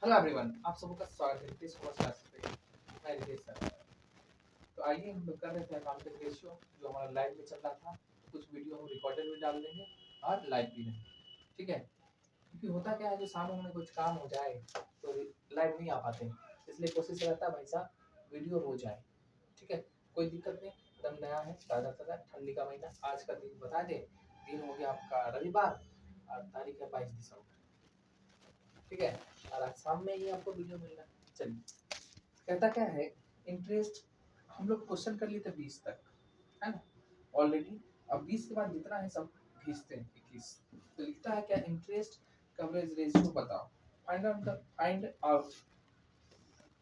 Hello everyone, आप सबों का स्वागत है रितेश कॉमर्स क्लास पे। मैं रितेश सर। तो आइए हम लोग कर रहे थे अकाउंटिंग रेशियो जो हमारा लाइव में चल रहा था। कुछ वीडियो हम रिकॉर्डेड में डाल देंगे और लाइव भी रहेंगे, ठीक है। क्योंकि होता क्या है, जो सामने में कुछ काम हो जाए तो लाइव नहीं आ पाते, इसलिए कोशिश रहता है भाई साहब वीडियो हो जाए, ठीक है। कोई दिक्कत नहीं, एकदम नया है, ताज़ा ताज़ा, ठंडी का महीना। आज का दिन बता दें, दिन हो गया आपका रविवार और तारीख है 22 दिसंबर, ठीक है। और आज शाम में ही आपको वीडियो मिल रहा है। चलिए, कहता क्या है, इंटरेस्ट हम लोग क्वेश्चन कर लिए थे 20 तक, है ना, ऑलरेडी। अब 20 के बाद जितना है सब खींचते हैं 21। तो लिखता है क्या, इंटरेस्ट कवरेज रेशियो बताओ।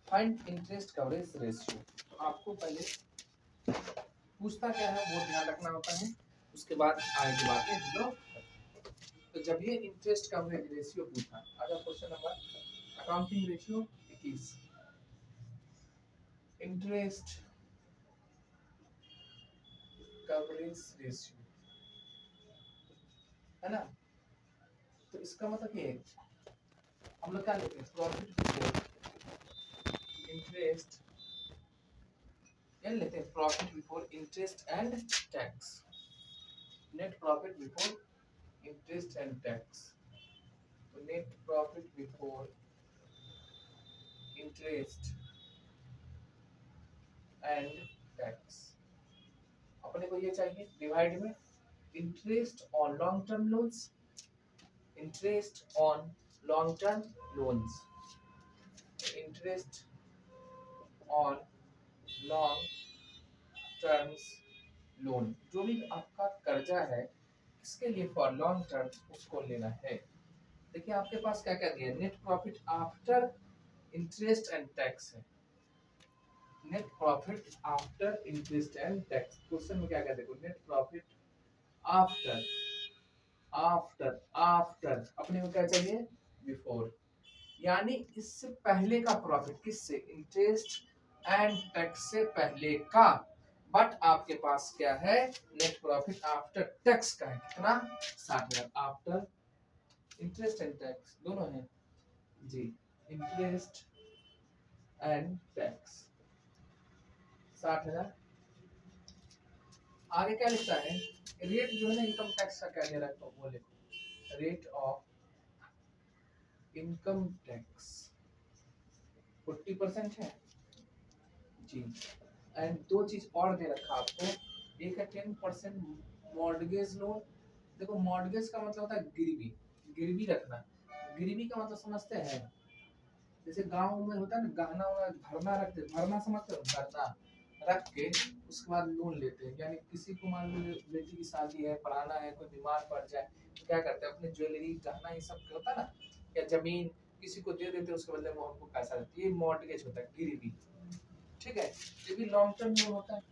Find interest coverage ratio. तो आपको पहले पूछता क्या है वो ध्यान रखना होता है, उसके बाद आगे की बातें हम लोग। तो जब ये इंटरेस्ट कवरेज रेशियो पूछा, अगर question number accounting ratio 21, interest coverage ratio, है ना। तो इसका मतलब ये हम लोग क्या लेते हैं, प्रॉफिट बिफोर इंटरेस्ट, ये लेते हैं profit before interest and tax, net profit before interest and tax. तो net profit before interest and tax अपने को ये चाहिए डिवाइड में interest on long term loans, interest on long term loans, interest on long terms loan, जो भी आपका कर्जा है इसके लिए फॉर लॉन्ग टर्म उसको लेना है। देखिए आपके पास क्या क्या दिया, net profit after interest and tax है, net profit after interest and tax. Question में क्या कहते हैं, net profit after, after after अपने को क्या चाहिए, बिफोर, यानी इससे पहले का प्रॉफिट, किससे, इंटरेस्ट एंड टैक्स से पहले का। बट आपके पास क्या है, नेट प्रॉफिट आफ्टर टैक्स का है, कितना, 60,000। आफ्टर इंटरेस्ट एंड टैक्स दोनों है जी, इंटरेस्ट एंड टैक्स 60,000। आगे क्या लिखता है, रेट जो है ना इनकम टैक्स का क्या दे रहा है, तो वो लिखो, रेट ऑफ इनकम टैक्स 40% है जी। एंड दो चीज और दे रखा आपको, एक है 10% मॉर्गेज लोन। देखो मॉर्गेज का मतलब होता है गिरवी, गिरवी रखना। गिरवी का मतलब समझते हैं, जैसे गांव में होता है ना, गहना भरना रखते, भरना समझते हो, भरना रख के उसके बाद लोन लेते हैं। यानी किसी को मान लो बेटी की शादी है, पढ़ाना है, कोई बीमार पड़ जाए तो क्या करते हैं, अपने ज्वेलरी गहना ये सब होता है ना, या जमीन किसी को दे देते हैं, उसके बदले वो हमको पैसा देते हैं, ये मॉर्गेज होता है, गिरवी, ठीक है। ये भी लॉन्ग टर्म लोन होता है,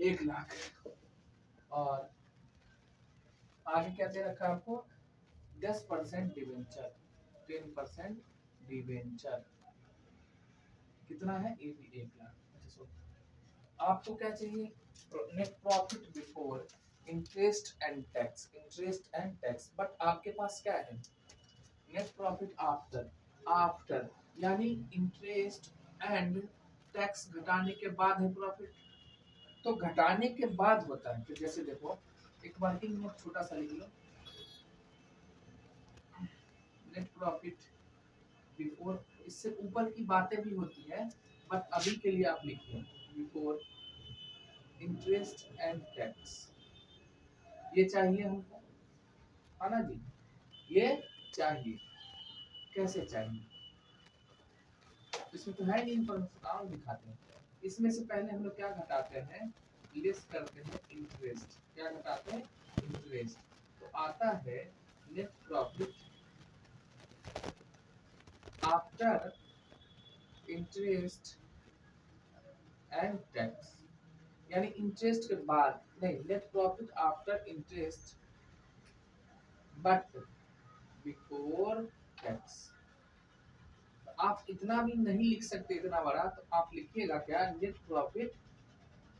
1 लाख। और आगे क्या दे रखा है आपको, 10% डिवेंचर, 10% डिवेंचर, कितना है, ये भी 1 लाख। अच्छा सुनो, आपको क्या चाहिए, net profit before interest and tax, interest and tax. But आपके पास क्या है, नेट प्रॉफिट आफ्टर, आफ्टर यानी इंटरेस्ट एंड टैक्स घटाने के बाद है प्रॉफिट। तो घटाने के बाद होता है, तो जैसे देखो एक वर्किंग नोट छोटा सा लिख लो, नेट प्रॉफिट बिफोर, इससे ऊपर की बातें भी होती है बट अभी के लिए आप लिखिए बिफोर इंटरेस्ट एंड टैक्स, ये चाहिए हमको, है ना जी, ये चाहिए। कैसे चाहिए, इसमें तो है नहीं इन्फॉर्मेशन, आओ दिखाते हैं। इसमें से पहले हम लोग क्या घटाते हैं, लेस करते हैं इंटरेस्ट, क्या घटाते हैं, इंटरेस्ट। तो आता है net profit after interest and tax, यानी इंटरेस्ट के बाद नहीं, net profit after interest but before tax. आप इतना भी नहीं लिख सकते इतना बड़ा, तो आप लिखिएगा क्या, नेट प्रॉफिट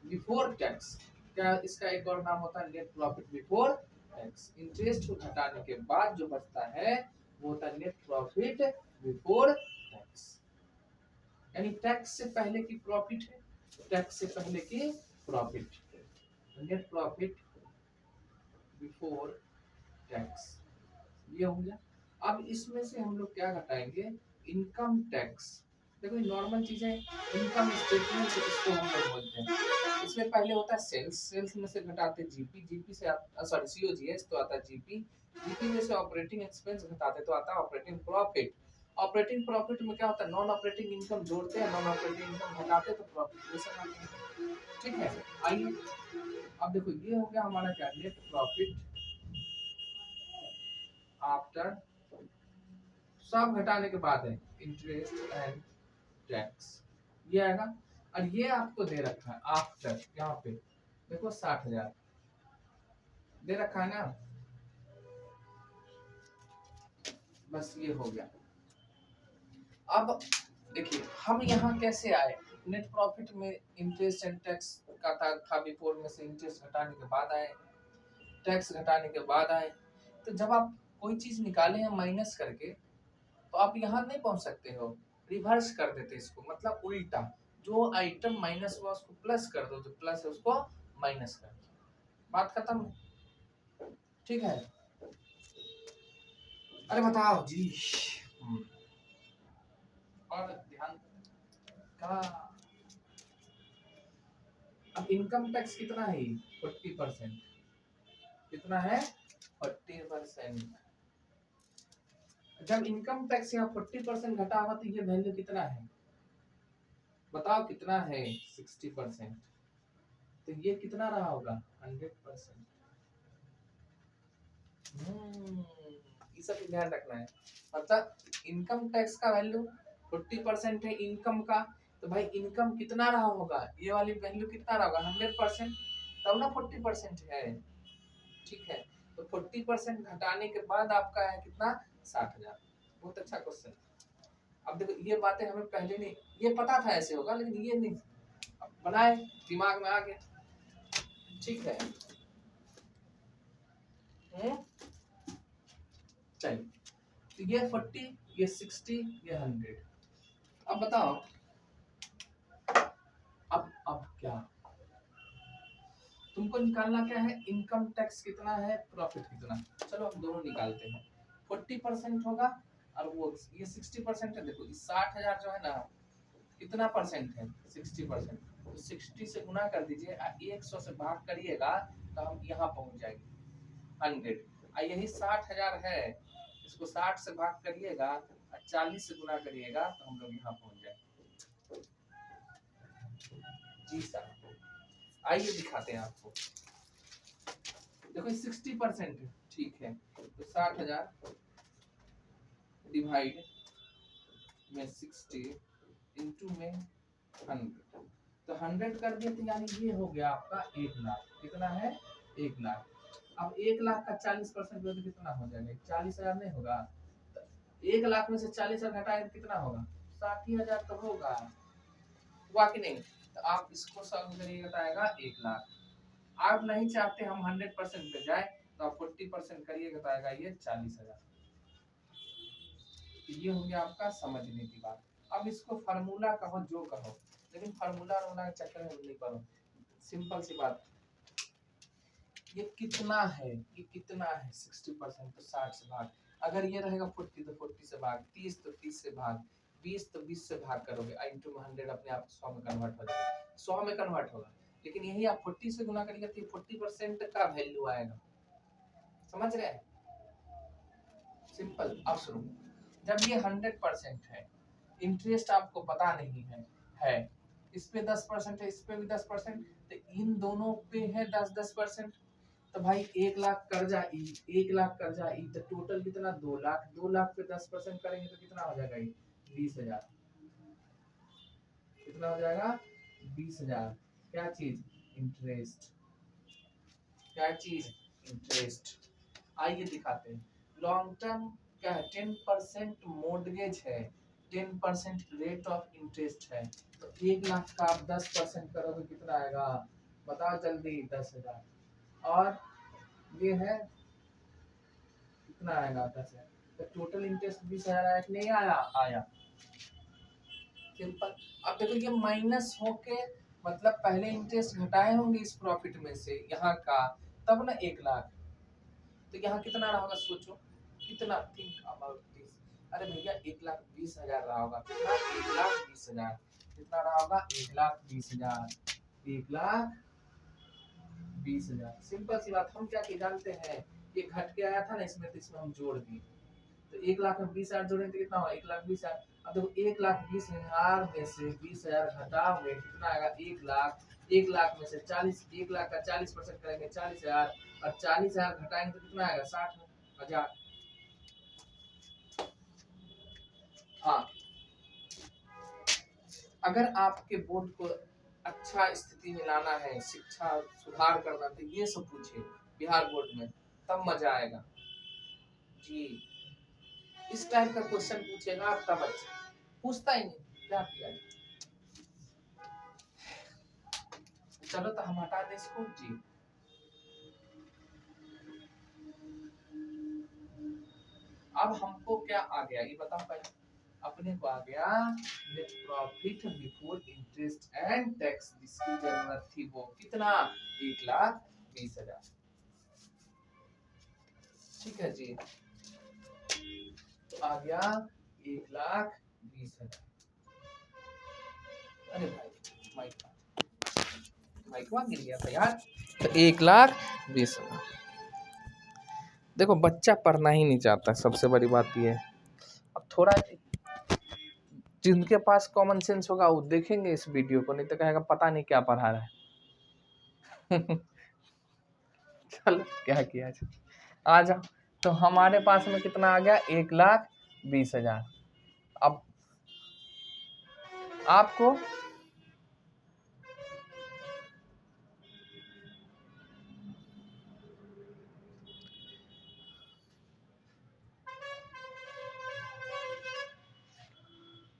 बिफोर टैक्स। क्या इसका एक और नाम होता है, net profit before tax. Interest को घटाने के बाद जो बचता है वो होता है नेट प्रॉफिट बिफोर टैक्स, यानी टैक्स से पहले की प्रॉफिट है, टैक्स से पहले की profit, net profit before tax, ये हो गया। अब इसमें से हम लोग क्या घटाएंगे, इनकम टैक्स। देखो नॉर्मल चीजें, इनकम स्टेटमेंट इसको हम लोग बोलते हैं। इसमें पहले होता है सेल्स, सेल्स में से घटाते जीपी, जीपी से सॉरी सीओजीएस तो आता है जीपी, जीपी में से ऑपरेटिंग एक्सपेंस घटाते तो आता है ऑपरेटिंग प्रॉफिट। ऑपरेटिंग प्रॉफिट में क्या होता है, नॉन ऑपरेटिंग इनकम जोड़ते हैं, नॉन ऑपरेटिंग इनकम घटाते तो प्रॉफिट ये सब आता है। ठीक है, आइए अब देखो ये हो गया हमारा क्या, नेट प्रॉफिट आफ्टर, सब घटाने के बाद है इंटरेस्ट एंड टैक्स, ये आएगा। और ये आपको दे रखा है आफ्टर, यहाँ पे देखो 60,000 दे रखा है ना, बस ये हो गया। अब देखिए हम यहाँ कैसे आए, नेट प्रॉफिट में इंटरेस्ट एंड टैक्स का था बिफोर में से इंटरेस्ट घटाने के बाद आए, टैक्स घटाने के बाद आए। तो जब आप कोई चीज निकाले हैं माइनस करके, तो आप यहाँ नहीं पहुंच सकते हो, रिवर्स कर देते इसको, मतलब उल्टा, जो आइटम माइनस हुआ उसको प्लस कर दो, जो प्लस है उसको माइनस कर दो, बात खत्म। ठीक है, अरे बताओ जी। हम्म, और ध्यान का, अब इनकम टैक्स कितना है, 40%, कितना है 40%। जब इनकम टैक्स यहाँ 40% घटा हुआ तो ये वैल्यू कितना है, बताओ कितना है, 60%, तो ये कितना रहा होगा 100%। ये सब ध्यान रखना है, मतलब इनकम टैक्स का वैल्यू 40% है इनकम का, तो भाई इनकम कितना रहा होगा, ये वाली वैल्यू कितना रहा होगा 100%, तब ना 40% है। ठीक है, तो 40% घटाने के बाद आपका है कितना, 60,000। बहुत अच्छा क्वेश्चन। अब देखो ये बातें हमें पहले नहीं, ये पता था ऐसे होगा लेकिन ये नहीं अब बनाए, दिमाग में आ गया। ठीक है, चलिए, तो ये 40, ये 60, ये 100। अब बताओ, अब क्या तुमको निकालना क्या है, इनकम टैक्स कितना है, प्रॉफिट कितना। चलो हम दोनों निकालते हैं। 40% होगा और वो ये 60% है। देखो 60,000 जो है ना, कितना परसेंट है, 60%, तो 60 से गुना कर दीजिए, 100 से भाग करिएगा तो हम यहाँ पहुंच जाएंगे 100। यही 60,000 है, इसको 60 से भाग करिएगा और 40 से गुना करिएगा तो हम लोग यहाँ पहुंच जाएंगे। जी सर, आइए दिखाते हैं आपको। देखो 60% है, ठीक है, तो 60,000 डिवाइड में 60 इंटू में 100, तो 100 कर दिए तो यानी ये हो गया आपका 1,00,000। कितना है, 1,00,000। अब 1,00,000 का 40% तो कितना हो जाएगा, 40,000 नहीं होगा, तो 1,00,000 में से 40,000 घटाए तो कितना होगा, 60,000 तो होगा, हुआ कि नहीं। तो आप इसको सॉल्व करिएगा तो आएगा 1,00,000। आप नहीं चाहते हम 100% पे जाए, तो आप 40% करिएगा तो आएगा ये 40,000। ये हो गया आपका समझने की बात। अब इसको फार्मूला कहो जो कहो, लेकिन फार्मूला रोना के चक्कर में नहीं पड़ो, सिंपल सी बात। ये कितना है, ये कितना है 60%, तो 60 से भाग, अगर ये रहेगा 40 तो 40 से भाग, 30 तो 30 से भाग, 20 तो 20 से भाग करोगे, इंटू 100 अपने आप 100 में कन्वर्ट हो जाएगा, 100 में कन्वर्ट होगा। लेकिन यही आप 40 से गुना करेंगे तो 40% का वैल्यू आएगा, समझ रहे हैं, सिंपल। अब सुनो, जब ये 100% है, इंटरेस्ट आपको पता नहीं है इस पे 10% है, इस पे भी 10%, तो इन दोनों पे है 10-10%, तो भाई 1,00,000 कर्जा ई, 1,00,000 कर्जा ई, तो टोटल कितना 2,00,000, 2,00,000 पे 10% करेंगे तो कितना हो जाएगा, 20,000। कितना हो जाएगा, 20,000। क्या चीज, इंटरेस्ट, क्या चीज, इंटरेस्ट। आइए दिखाते हैं, लॉन्ग टर्म क्या है, 10% मोर्टगेज है, 10% रेट ऑफ इंटरेस्ट है, तो 1,00,000 का आप 10% करोगे कितना आएगा, बताओ जल्दी, 10,000। और ये है कितना आएगा, 10,000, तो टोटल इंटरेस्ट 20,000 आया कि नहीं आया? आया। सिंपल। अब देखो ये माइनस होके मतलब पहले इंटरेस्ट घटाए होंगे इस प्रॉफिट में से यहाँ का, तब ना 1,00,000। तो यहाँ कितना रहा होगा सोचो, कितना? Think about this. अरे भैया 1,20,000 रहा होगा। कितना? 1,20,000। कितना रहा होगा? 1,20,000। 1,20,000। सिंपल सी बात। हम क्या कि जानते हैं, ये घट के आया था ना इसमें, तो इसमें हम जोड़ दिए। तो 1,00,000 में 20,000 जोड़ेंगे तो कितना होगा? 1,20,000। अब देखो 1,20,000 में से 20,000 घटाओगे कितना आएगा? 1,00,000। 1,00,000 में से 40, 1,00,000 का 40% करेंगे 40,000, और 40,000 घटाएंगे तो कितना आएगा? 60,000। हाँ, अगर आपके बोर्ड को अच्छा स्थिति में लाना है, शिक्षा सुधार करना है, तो ये सब पूछे बिहार बोर्ड में, तब मजा आएगा जी। इस टाइप का क्वेश्चन पूछेगा तब अच्छा, पूछता ही नहीं, क्या किया जाए। चलो तो हम हटा दें इसको जी। अब हमको क्या आ गया ये बताओ पहले। अपने को आ गया net profit before interest and tax, जिसकी जरूरत थी वो कितना? 1,20,000। ठीक है जी, तो आ गया 1,20,000। अरे भाई माइक गिर गया था यार। तो 1,20,000। देखो बच्चा पढ़ना ही नहीं चाहता, सबसे बड़ी बात ये है। अब थोड़ा जिनके पास कॉमन सेंस होगा वो देखेंगे इस वीडियो को, नहीं तो कहेगा पता नहीं क्या पढ़ा रहा है। चलो क्या किया जाए, आ जाओ। तो हमारे पास में कितना आ गया? 1,20,000। अब आपको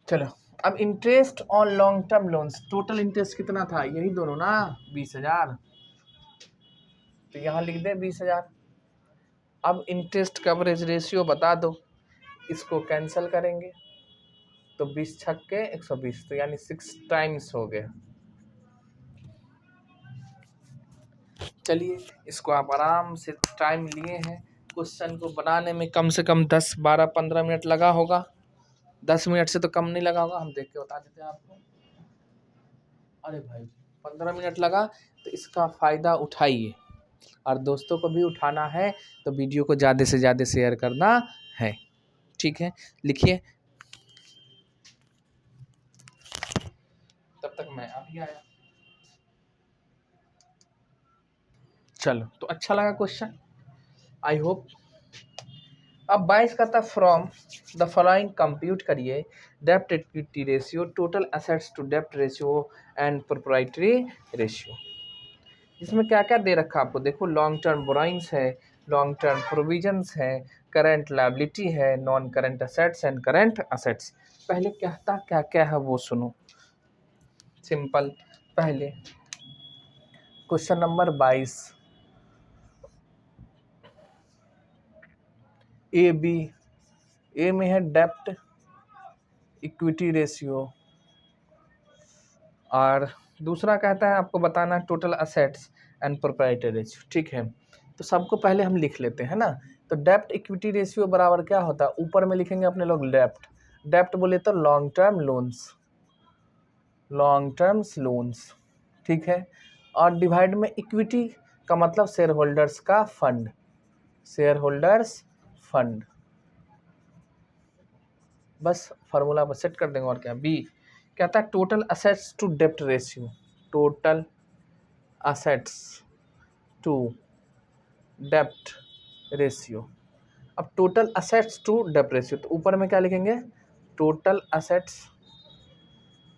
चलो, अब interest on long term loans, total interest कितना था? यही दोनों ना, 20,000। तो यहाँ लिख दे 20,000। अब इंटरेस्ट कवरेज रेशियो बता दो, इसको कैंसिल करेंगे तो 20 छक्के 120, तो यानी 6 टाइम्स हो गया। चलिए इसको आप आराम से टाइम लिए हैं, क्वेश्चन को बनाने में कम से कम 10, 12, 15 मिनट लगा होगा। 10 मिनट से तो कम नहीं लगा होगा, हम देख के बता देते हैं आपको। अरे भाई 15 मिनट लगा, तो इसका फ़ायदा उठाइए, और दोस्तों को भी उठाना है, तो वीडियो को ज़्यादा से ज़्यादा शेयर करना है। ठीक है, लिखिए। तब तक मैं अभी आया। चलो, तो अच्छा लगा क्वेश्चन, आई होप। अब 22 का था फ्रॉम द फॉलोइंग कंप्यूट करिए डेप्ट equity ratio, total assets to dept ratio and proprietary ratio. इसमें क्या क्या दे रखा आपको देखो, लॉन्ग टर्म बोराइंग्स है, लॉन्ग टर्म प्रोविजंस है, करंट लायबिलिटी है, non current assets and current assets. पहले क्या क्या है वो सुनो। सिंपल, पहले क्वेश्चन नंबर 22, ए बी, ए में है डेप्ट इक्विटी रेशियो, और दूसरा कहता है आपको बताना total assets and proprietary ratio. ठीक है, तो सबको पहले हम लिख लेते हैं ना। तो डेप्ट इक्विटी रेशियो बराबर क्या होता है? ऊपर में लिखेंगे अपने लोग डेप्ट, डेप्ट बोले तो long term loans, long terms loans. ठीक है, और डिवाइड में इक्विटी का मतलब शेयर होल्डर्स का फंड, शेयर होल्डर्स फंड। बस फार्मूला बस सेट कर देंगे, और क्या। बी कहता है total assets to dept ratio, total assets to dept ratio. अब total assets to dept ratio, तो ऊपर में क्या लिखेंगे? टोटल असेट्स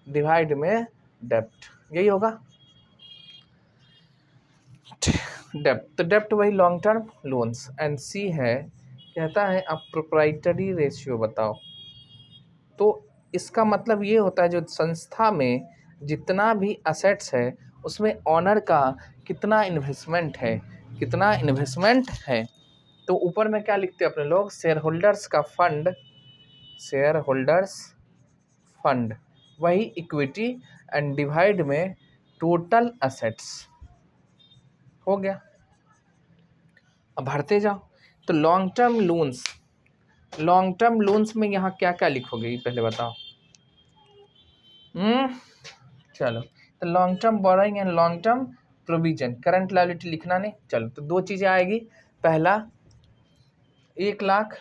डिवाइड में डेप्ट, यही होगा डेप्ट। तो डेप्ट वही लॉन्ग टर्म लोन्स। एंड सी है, कहता है अब प्रोप्राइटरी रेशियो बताओ। तो इसका मतलब ये होता है जो संस्था में जितना भी असेट्स है उसमें ऑनर का कितना इन्वेस्टमेंट है, कितना इन्वेस्टमेंट है। तो ऊपर में क्या लिखते हैं अपने लोग, शेयर होल्डर्स का फंड, शेयर होल्डर्स फंड वही इक्विटी एंड डिवाइड में टोटल असेट्स हो गया। अब भरते जाओ। तो लॉन्ग टर्म लोन्स में यहाँ क्या क्या लिखोगे ये पहले बताओ। चलो, तो long term borrowing and long term provision, current liability लिखना नहीं। चलो, तो दो चीज़ें आएगी। पहला 1,00,000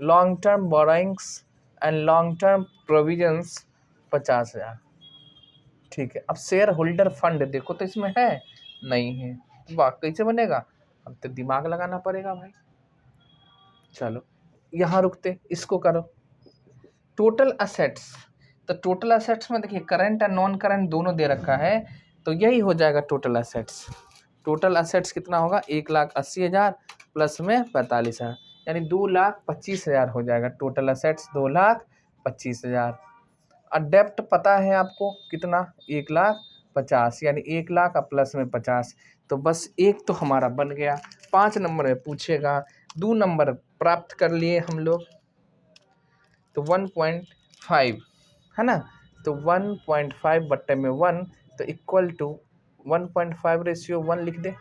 long term borrowings and long term provisions 50,000। ठीक है। अब शेयर होल्डर फंड देखो तो इसमें है नहीं है, वाह कैसे बनेगा, अब तो दिमाग लगाना पड़ेगा भाई। चलो यहाँ रुकते, इसको करो। टोटल असेट्स, तो टोटल असेट्स में देखिए करंट और नॉन करंट दोनों दे रखा है, तो यही हो जाएगा टोटल असेट्स। टोटल असेट्स कितना होगा, 1,80,000 प्लस में 45,000, यानी 2,25,000 हो जाएगा टोटल असेट्स, 2,25,000। और डेप्ट पता है आपको कितना, 1,50,000, यानी 1,00,000 प्लस में 50, तो बस एक तो हमारा बन गया। 5 नंबर में पूछेगा, 2 नंबर प्राप्त कर लिए हम लोग, तो 1.5 है ना, तो 1.5 बट्टे में 1 तो इक्वल टू 1.5/1 लिख दे।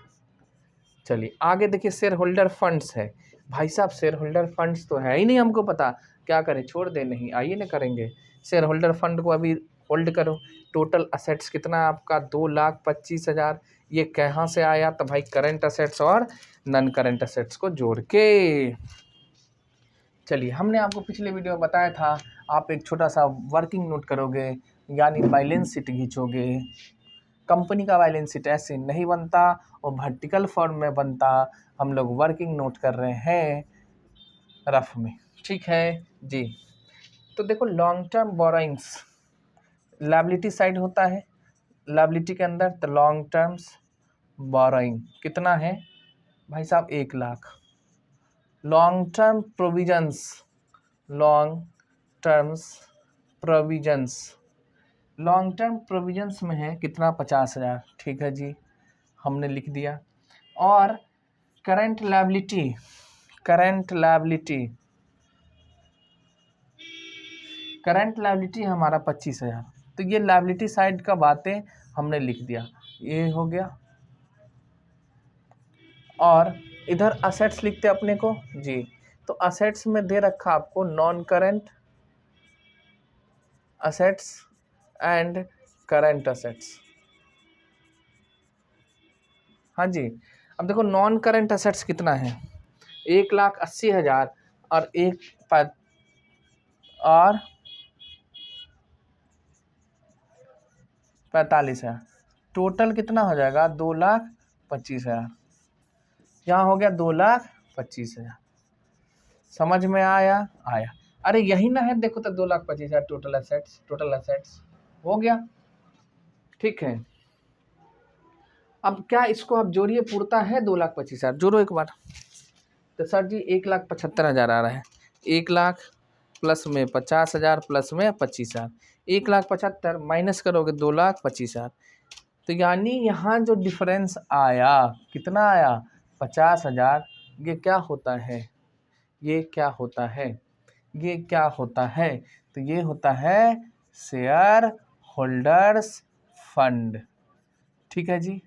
चलिए आगे देखिए, शेयर होल्डर फंड्स है। भाई साहब शेयर होल्डर फंड्स तो है ही नहीं हमको पता, क्या करें, छोड़ दे, नहीं आइए ना करेंगे। शेयर होल्डर फंड को अभी होल्ड करो। टोटल असेट्स कितना है आपका, 2,25,000। ये कहाँ से आया, तो भाई करंट असेट्स और नॉन करंट असेट्स को जोड़ के। चलिए, हमने आपको पिछले वीडियो में बताया था, आप एक छोटा सा वर्किंग नोट करोगे, यानी बैलेंस शीट खींचोगे। कंपनी का बैलेंस शीट ऐसे नहीं बनता, वो वर्टिकल फॉर्म में बनता। हम लोग वर्किंग नोट कर रहे हैं रफ में, ठीक है जी। तो देखो long term borrowings liability side होता है, लायबिलिटी के अंदर, तो लॉन्ग टर्म्स बोरोइंग कितना है भाई साहब, 1,00,000। Long term provisions, long terms provisions, long term provisions में है कितना, 50,000। ठीक है जी, हमने लिख दिया। और current liability, current liability, current liability हमारा 25,000। तो ये लायबिलिटी साइड का बातें हमने लिख दिया, ये हो गया। और इधर असेट्स लिखते अपने को जी। तो असेट्स में दे रखा आपको non current assets and current assets. हाँ जी, अब देखो नॉन करंट असेट्स कितना है, 1,80,000 और 45,000, टोटल कितना हो जाएगा, 2,25,000। यहाँ हो गया 2,25,000। समझ में आया, आया। अरे यही ना है, देखो तो 2,25,000 टोटल असेट्स, टोटल असेट्स हो गया। ठीक है, अब क्या इसको आप जोड़िए, पूर्ता है 2,25,000, जोड़ो एक बार। तो सर जी 1,75,000 आ रहा है, 1,00,000 प्लस में 50,000 प्लस में 25,000, 1,75,000 माइनस करोगे 2,25,000, तो यानी यहाँ जो डिफरेंस आया कितना आया, 50,000। ये क्या होता है, ये क्या होता है, ये क्या होता है, तो ये होता है शेयर होल्डर्स फंड। ठीक है जी।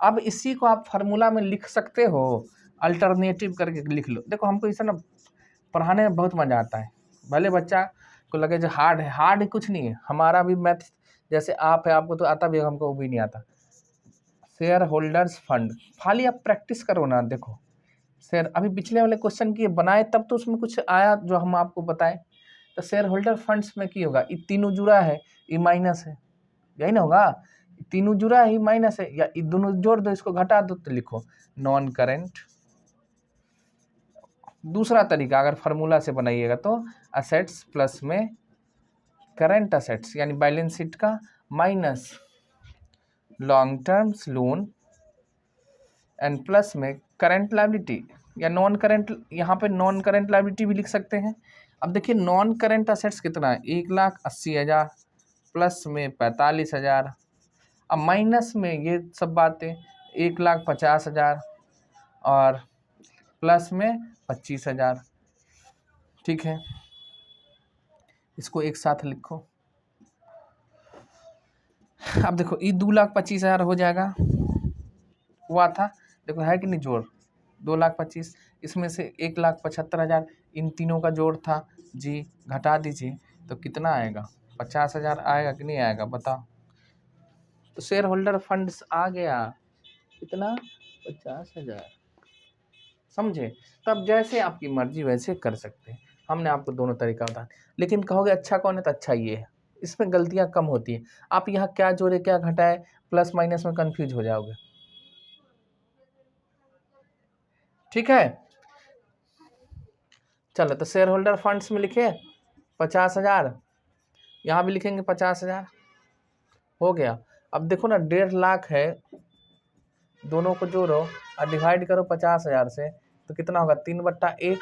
अब इसी को आप फार्मूला में लिख सकते हो, अल्टरनेटिव करके लिख लो। देखो हमको इसे ना पढ़ाने में बहुत मज़ा आता है, भले बच्चा को लगे जो हार्ड है, हार्ड कुछ नहीं है। हमारा भी मैथ जैसे आप है, आपको तो आता भी है, हमको वो भी नहीं आता। शेयर होल्डर्स फंड खाली आप प्रैक्टिस करो ना। देखो शेयर, अभी पिछले वाले क्वेश्चन की बनाए तब तो उसमें कुछ आया जो हम आपको बताएं। तो शेयर होल्डर फंड्स में की होगा, ये तीनों जुड़ा है, ये माइनस है, यही ना होगा, तीनों जुड़ा है, माइनस है, या ये दोनों जोड़ दो, इसको घटा दो, तो लिखो नॉन करेंट। दूसरा तरीका अगर फार्मूला से बनाइएगा तो असेट्स प्लस में करंट असेट्स यानी बैलेंस शीट का, minus long terms loan and plus में करंट लायबिलिटी या नॉन करंट, यहाँ पे नॉन करंट लायबिलिटी भी लिख सकते हैं। अब देखिए नॉन करंट असेट्स कितना है, 1,80,000 प्लस में 45,000, अब माइनस में ये सब बातें 1,50,000 और प्लस में 25,000। ठीक है, इसको एक साथ लिखो। अब देखो ये 2,25,000 हो जाएगा, हुआ था, देखो है कि नहीं जोड़, 2,25,000, इसमें से 1,75,000 इन तीनों का जोड़ था जी, घटा दीजिए तो कितना आएगा, 50,000 आएगा कि नहीं आएगा बताओ। तो शेयर होल्डर फंड्स आ गया कितना, 50,000। समझे, तब जैसे आपकी मर्जी वैसे कर सकते हैं, हमने आपको दोनों तरीका बताया। लेकिन कहोगे अच्छा कौन है, तो अच्छा ये है, इसमें गलतियां कम होती है। आप यहाँ क्या जोड़े क्या घटाए, प्लस माइनस में कंफ्यूज हो जाओगे। ठीक है, चलो तो शेयर होल्डर फंड्स में लिखे 50,000, यहाँ भी लिखेंगे 50,000, हो गया। अब देखो ना 1.5 लाख है, दोनों को जोड़ो और डिवाइड करो 50,000 से, तो कितना होगा, 3/1,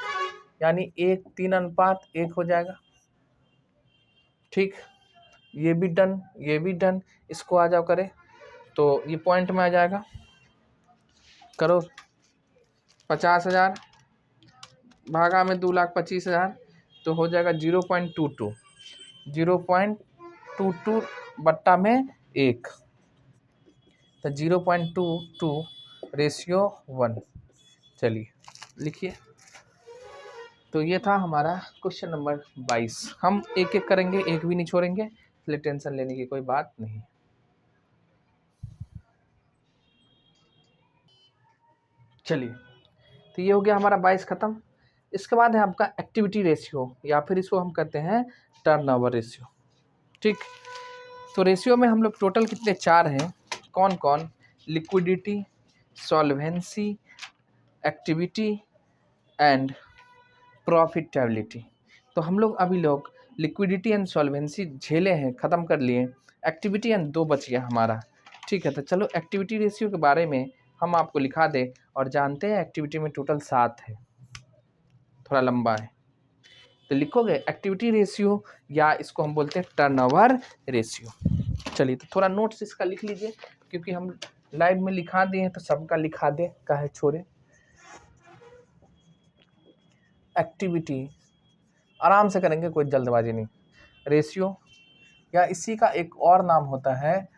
यानी 1:3 हो जाएगा। ठीक, ये भी डन, ये भी डन, इसको आ जाओ करे तो ये पॉइंट में आ जाएगा। करो 50,000 भागा में 2,25,000, तो हो जाएगा 0.22, 0.22 बट्टा में 1, तो 0.22:1। चलिए लिखिए। तो ये था हमारा क्वेश्चन नंबर 22। हम एक एक करेंगे, एक भी नहीं छोड़ेंगे, इसलिए टेंशन लेने की कोई बात नहीं। चलिए, तो ये हो गया हमारा 22 खत्म। इसके बाद है आपका एक्टिविटी रेशियो, या फिर इसको हम कहते हैं टर्नओवर रेशियो। ठीक, तो रेशियो में हम लोग टोटल कितने, 4 हैं। कौन कौन, liquidity, solvency, activity and profitability. तो हम लोग अभी लोग लिक्विडिटी एंड सॉल्वेंसी झेले हैं, ख़त्म कर लिए। एक्टिविटी एंड 2 बच गया हमारा। ठीक है, तो चलो एक्टिविटी रेशियो के बारे में हम आपको लिखा दें, और जानते हैं एक्टिविटी में टोटल 7 है, थोड़ा लंबा है, तो लिखोगे एक्टिविटी रेशियो, या इसको हम बोलते हैं टर्नओवर रेशियो। चलिए, तो थोड़ा नोट्स इसका लिख लीजिए, क्योंकि हम लाइव में लिखा दिए हैं तो सबका लिखा दे, काहे छोड़े। एक्टिविटी आराम से करेंगे, कोई जल्दबाजी नहीं। रेशियो, या इसी का एक और नाम होता है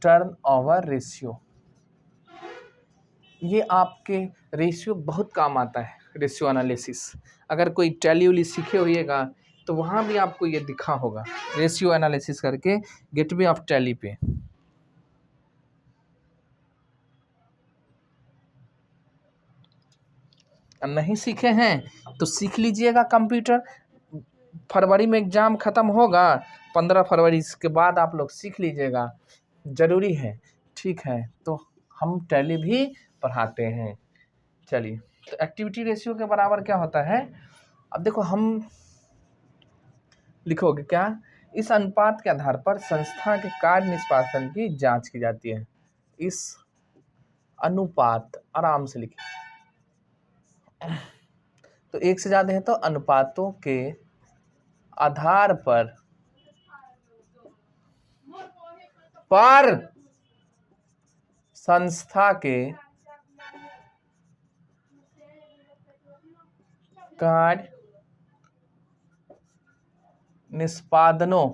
टर्नओवर रेशियो। ये आपके रेशियो बहुत काम आता है, रेशियो एनालिसिस। अगर कोई टैली उली सीखे होइएगा तो वहाँ भी आपको ये दिखा होगा, रेशियो एनालिसिस करके गेटवे ऑफ टैली पे। नहीं सीखे हैं तो सीख लीजिएगा कंप्यूटर। फरवरी में एग्ज़ाम ख़त्म होगा, 15 फरवरी के बाद आप लोग सीख लीजिएगा, ज़रूरी है। ठीक है, तो हम टैली भी पढ़ाते हैं। चलिए, तो एक्टिविटी रेशियो के बराबर क्या होता है, अब देखो हम लिखोगे क्या, इस अनुपात के आधार पर संस्था के कार्य निष्पादन की जांच की जाती है। इस अनुपात, आराम से लिखिए, तो एक से ज़्यादा है तो अनुपातों के आधार पर संस्था के कार्य निष्पादनों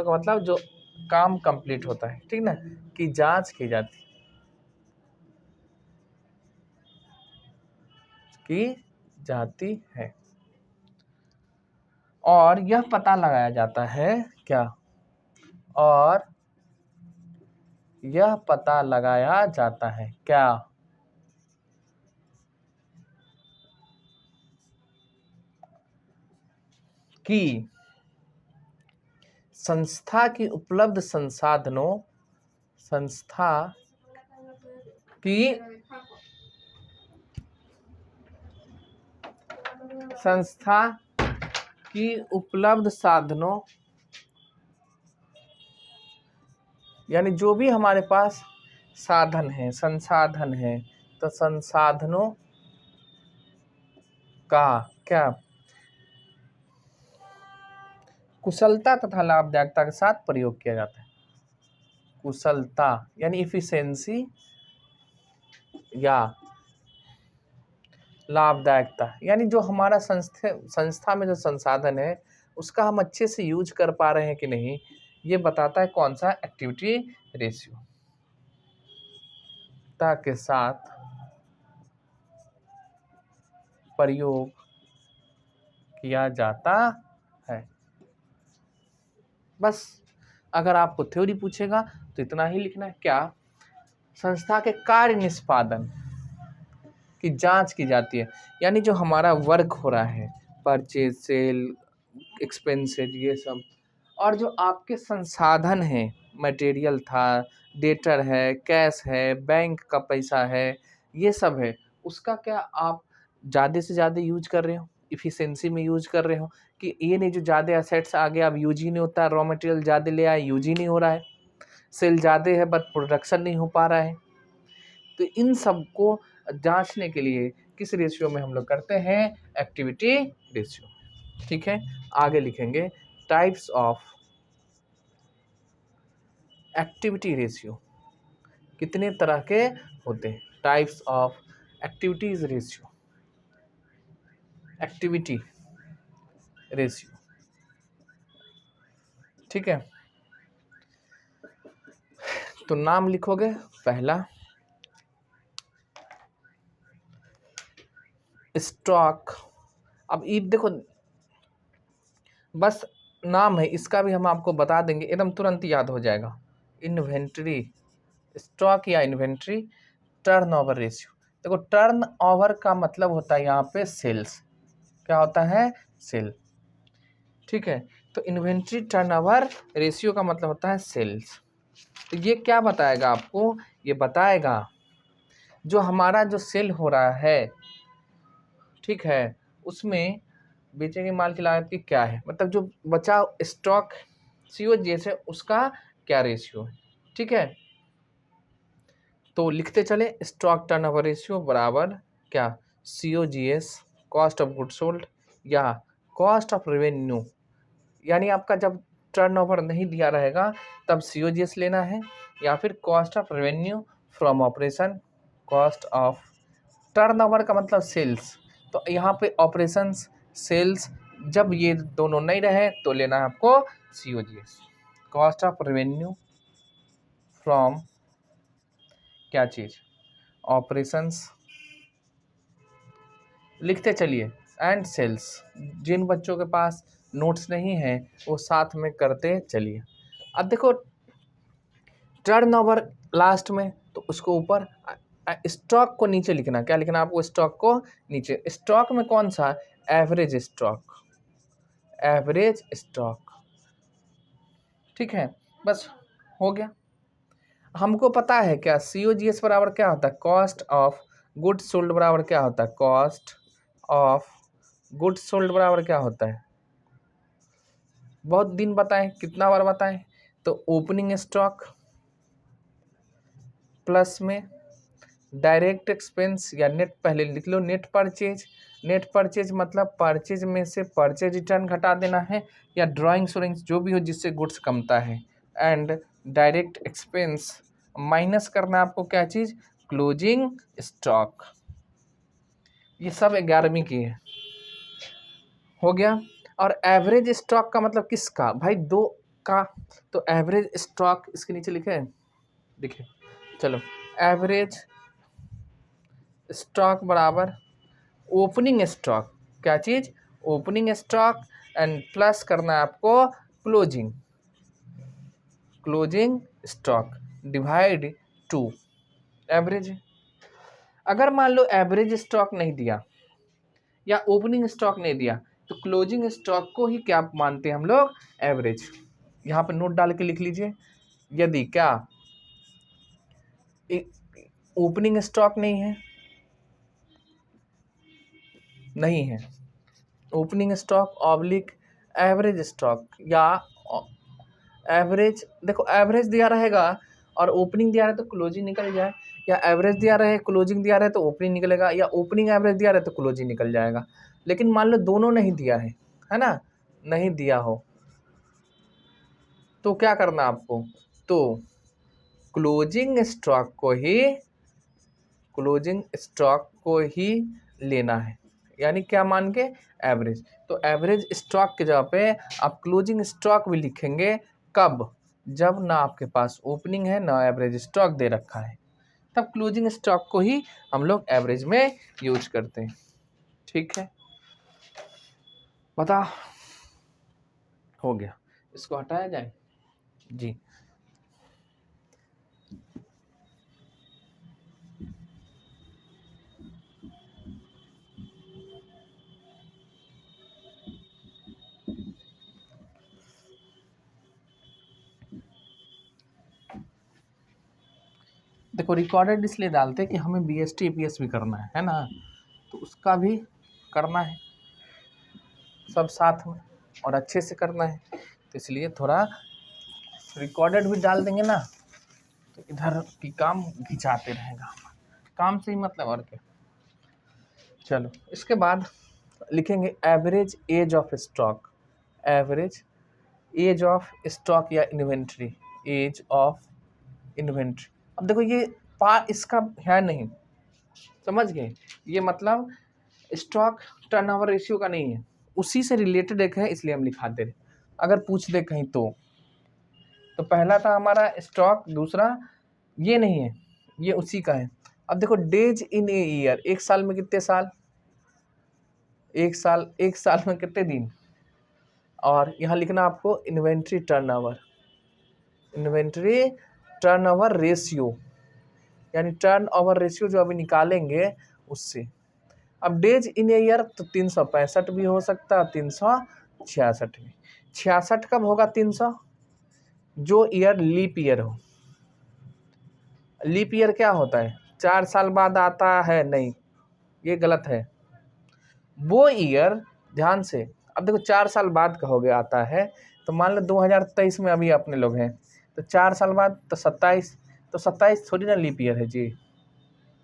का मतलब जो काम कंप्लीट होता है, ठीक ना, की जांच की जाती है, और यह पता लगाया जाता है क्या, और यह पता लगाया जाता है क्या, कि संस्था की उपलब्ध संसाधनों संस्था की उपलब्ध साधनों, यानी जो भी हमारे पास साधन है, संसाधन है, तो संसाधनों का क्या, कुशलता तथा लाभदायकता के साथ प्रयोग किया जाता है। कुशलता यानी इफिशिएंसी या लाभदायकता, यानी जो हमारा संस्था में जो संसाधन है उसका हम अच्छे से यूज कर पा रहे हैं कि नहीं, ये बताता है कौन सा, एक्टिविटी रेशियो के साथ प्रयोग किया जाता है। बस अगर आपको थ्योरी पूछेगा तो इतना ही लिखना है, क्या संस्था के कार्य निष्पादन की जांच की जाती है, यानी जो हमारा वर्क हो रहा है, परचेज, सेल, एक्सपेंसेस, ये सब, और जो आपके संसाधन हैं, मटेरियल था, डेटर है, कैश है, बैंक का पैसा है, ये सब है, उसका क्या आप ज़्यादा से ज़्यादा यूज कर रहे हो, इफ़िशेंसी में यूज कर रहे हो, कि ये नहीं जो ज़्यादा एसेट्स आ गया अब यूज ही नहीं होता, रॉ मटेरियल ज़्यादा ले आए यूज ही नहीं हो रहा है, सेल ज़्यादा है बट प्रोडक्शन नहीं हो पा रहा है। तो इन सब को जांचने के लिए किस रेशियो में हम लोग करते हैं, एक्टिविटी रेशियो। ठीक है, आगे लिखेंगे टाइप्स ऑफ एक्टिविटी रेशियो, कितने तरह के होते हैं, types of activities ratio, activity ratio. ठीक है, तो नाम लिखोगे, पहला स्टॉक। अब ये देखो, बस नाम है, इसका भी हम आपको बता देंगे, एकदम तुरंत याद हो जाएगा। इन्वेंट्री, स्टॉक या इन्वेंट्री, टर्नओवर रेशियो। देखो टर्नओवर का मतलब होता है यहाँ पे सेल्स, क्या होता है, सेल। ठीक है, तो इन्वेंट्री टर्नओवर रेशियो का मतलब होता है सेल्स। तो ये क्या बताएगा आपको, ये बताएगा जो हमारा जो सेल हो रहा है, ठीक है, उसमें बेचेंगे माल की लागत की क्या है, मतलब जो बचा स्टॉक COGS है उसका क्या रेशियो है। ठीक है, तो लिखते चले, स्टॉक टर्नओवर रेशियो बराबर क्या, COGS, cost of good sold, या कॉस्ट ऑफ रेवेन्यू, यानी आपका जब टर्नओवर नहीं दिया रहेगा तब COGS लेना है, या फिर cost of revenue from operation, cost of, turnover का मतलब सेल्स, तो यहाँ पे ऑपरेशंस, सेल्स, जब ये दोनों नहीं रहे तो लेना है आपको COGS, cost of revenue from क्या चीज़, ऑपरेशंस, लिखते चलिए, एंड सेल्स। जिन बच्चों के पास नोट्स नहीं है वो साथ में करते चलिए। अब देखो टर्नओवर लास्ट में, तो उसको ऊपर, स्टॉक को नीचे लिखना, क्या लिखना आपको, स्टॉक को नीचे। स्टॉक में कौन सा, एवरेज स्टॉक, एवरेज स्टॉक। ठीक है, बस हो गया। हमको पता है क्या, COGS बराबर क्या होता है, कॉस्ट ऑफ गुड्स सोल्ड बराबर क्या होता है, कॉस्ट ऑफ गुड्स सोल्ड बराबर क्या होता है, बहुत दिन बताएं, कितना बार बताएं, तो ओपनिंग स्टॉक प्लस में डायरेक्ट एक्सपेंस, या नेट, पहले लिख लो नेट परचेज, नेट परचेज मतलब परचेज में से परचेज रिटर्न घटा देना है, या ड्राइंग सोरिंग्स जो भी हो जिससे गुड्स कमता है, एंड डायरेक्ट एक्सपेंस माइनस करना है आपको क्या चीज़, क्लोजिंग स्टॉक। ये सब 11वीं की है, हो गया। और एवरेज स्टॉक का मतलब किसका भाई, दो का, तो एवरेज स्टॉक इसके नीचे लिखे, देखिए चलो, एवरेज स्टॉक बराबर ओपनिंग स्टॉक, क्या चीज़, ओपनिंग स्टॉक, एंड प्लस करना है आपको closing, closing stock divide 2 average. अगर मान लो एवरेज स्टॉक नहीं दिया या ओपनिंग स्टॉक नहीं दिया तो क्लोजिंग स्टॉक को ही क्या मानते हैं हम लोग, एवरेज। यहाँ पे नोट डाल के लिख लीजिए, यदि क्या ओपनिंग स्टॉक नहीं है opening stock oblique average stock, या एवरेज, देखो एवरेज दिया रहेगा और ओपनिंग दिया रहे तो क्लोजिंग निकल जाए, या एवरेज दिया रहे क्लोजिंग दिया रहे तो ओपनिंग निकलेगा, या ओपनिंग एवरेज दिया रहे तो क्लोजिंग निकल जाएगा। लेकिन मान लो दोनों नहीं दिया है ना, नहीं दिया हो तो क्या करना आपको, तो क्लोजिंग स्टॉक को ही लेना है, यानी क्या मान के, एवरेज। तो एवरेज स्टॉक के जगह पे आप क्लोजिंग स्टॉक भी लिखेंगे, कब, जब ना आपके पास ओपनिंग है ना एवरेज स्टॉक दे रखा है, तब क्लोजिंग स्टॉक को ही हम लोग एवरेज में यूज करते हैं। ठीक है, बता, हो गया, इसको हटाया जाए जी। देखो रिकॉर्डेड इसलिए डालते हैं कि हमें BST EPS भी करना है ना, तो उसका भी करना है सब साथ में और अच्छे से करना है, तो इसलिए थोड़ा रिकॉर्डेड भी डाल देंगे ना, तो इधर की काम खिंचाते रहेगा, काम से ही मतलब और क्या। चलो इसके बाद लिखेंगे average age of stock, average age of stock या इन्वेंट्री, एज ऑफ इन्वेंट्री। अब देखो ये इसका है नहीं, समझ गए, ये मतलब स्टॉक टर्नओवर रेशियो का नहीं है, उसी से रिलेटेड एक है, इसलिए हम लिखाते रहे, अगर पूछ दे कहीं तो पहला था हमारा स्टॉक, दूसरा ये नहीं है, ये उसी का है। अब देखो डेज इन ए ईयर, एक साल में कितने साल, एक साल में कितने दिन, और यहाँ लिखना आपको inventory turnover, inventory turnover ratio, यानी टर्नओवर रेशियो जो अभी निकालेंगे उससे। अब डेज इन ईयर तो 365 भी हो सकता है, 366 भी। 66 कब होगा 300, जो ईयर लीप ईयर हो। लीप ईयर क्या होता है, 4 साल बाद आता है, नहीं ये गलत है, वो ईयर ध्यान से। अब देखो 4 साल बाद कहोगे आता है, तो मान लो 2023 में अभी अपने लोग हैं, तो 4 साल बाद तो 27, तो 27 थोड़ी ना लीप ईयर है जी,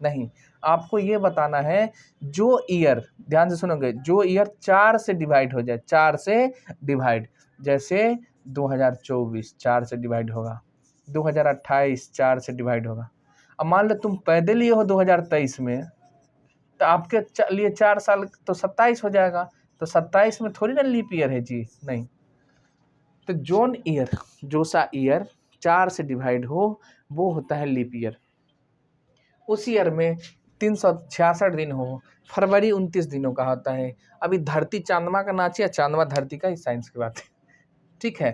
नहीं। आपको ये बताना है जो ईयर, ध्यान से सुनोगे, जो ईयर 4 से डिवाइड हो जाए, 4 से डिवाइड, जैसे 2024 4 से डिवाइड होगा, 2028 4 से डिवाइड होगा। अब मान लो तुम पैदल ही हो 2023 में, तो आपके लिए 4 साल तो 27 हो जाएगा, तो 27 में थोड़ी ना लीप ईयर है जी, नहीं। तो जोन ईयर, जो सा ईयर 4 से डिवाइड हो वो होता है लीप ईयर। उस ईयर में 366 दिन हो, फरवरी 29 दिनों का होता है। अभी धरती चांदमा का नाच या चांदमा धरती का, ही साइंस की बात है, ठीक है,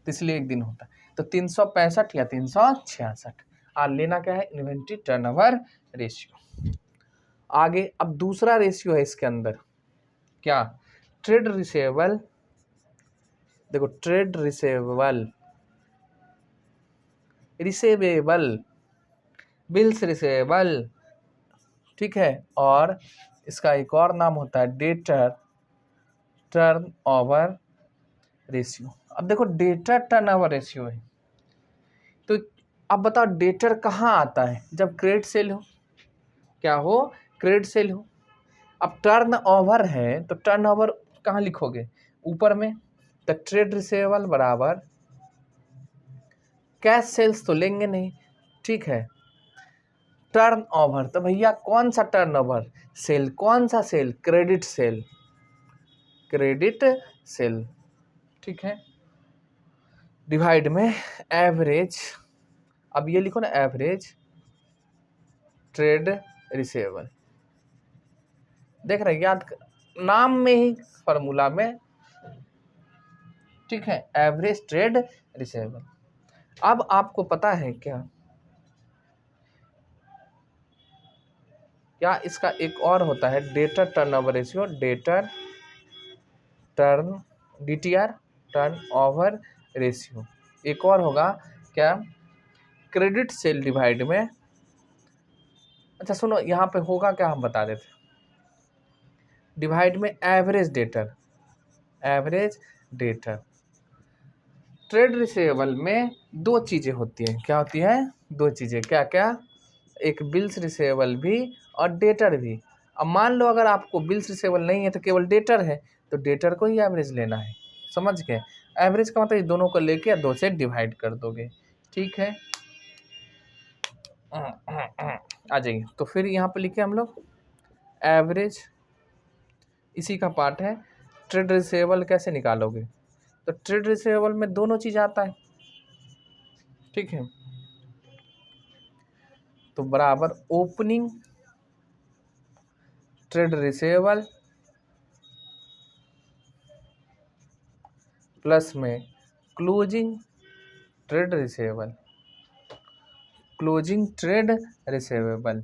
तो इसलिए एक दिन होता है। तो 365 या 366, और लेना क्या है, इन्वेंट्री टर्नओवर रेशियो। आगे अब दूसरा रेशियो है इसके अंदर, क्या, ट्रेड रिसेवेबल। देखो ट्रेड रिसेवेबल, रिसेवेबल, बिल्स रिसेवेबल, ठीक है, और इसका एक और नाम होता है डेटर टर्नओवर रेशियो। अब देखो डेटर टर्नओवर रेशियो है, तो अब बताओ डेटर कहाँ आता है, जब क्रेडिट सेल हो, क्या हो, क्रेडिट सेल हो। अब टर्न ओवर है तो टर्न ओवर कहाँ लिखोगे, ऊपर में, तो ट्रेड रिसेवेबल बराबर कैश सेल्स तो लेंगे नहीं, ठीक है, टर्न ओवर, तो भैया कौन सा टर्न ओवर, सेल, कौन सा sale, credit sale, credit sale, ठीक है, डिवाइड में एवरेज। अब ये लिखो ना एवरेज ट्रेड रिसेवेबल, देख रहे याद, नाम में ही फॉर्मूला में, ठीक है, एवरेज ट्रेड रिसेवेबल। अब आपको पता है क्या, क्या इसका एक और होता है debtor turnover ratio, debtor turn, DTR turn over ratio. एक और होगा क्या, क्रेडिट सेल डिवाइड में, अच्छा सुनो यहाँ पे होगा क्या, हम बता देते, डिवाइड में average debtor, average debtor. Trade receivable में दो चीज़ें होती हैं, क्या होती है, दो चीज़ें, क्या क्या, एक बिल्स रिसेवेबल भी और डेटर भी। अब मान लो अगर आपको बिल्स रिसेवेबल नहीं है तो केवल डेटर है, तो डेटर को ही एवरेज लेना है, समझ गए। एवरेज का मतलब दोनों को लेके 2 से डिवाइड कर दोगे, ठीक है। आ जाइए। तो फिर यहाँ पे लिखे हम लोग एवरेज, इसी का पार्ट है ट्रेड रिसीवेबल कैसे निकालोगे। तो ट्रेड रिसीवेबल में दोनों चीज आता है, ठीक है। तो बराबर ओपनिंग ट्रेड रिसीवेबल प्लस में closing trade receivable, closing trade receivable.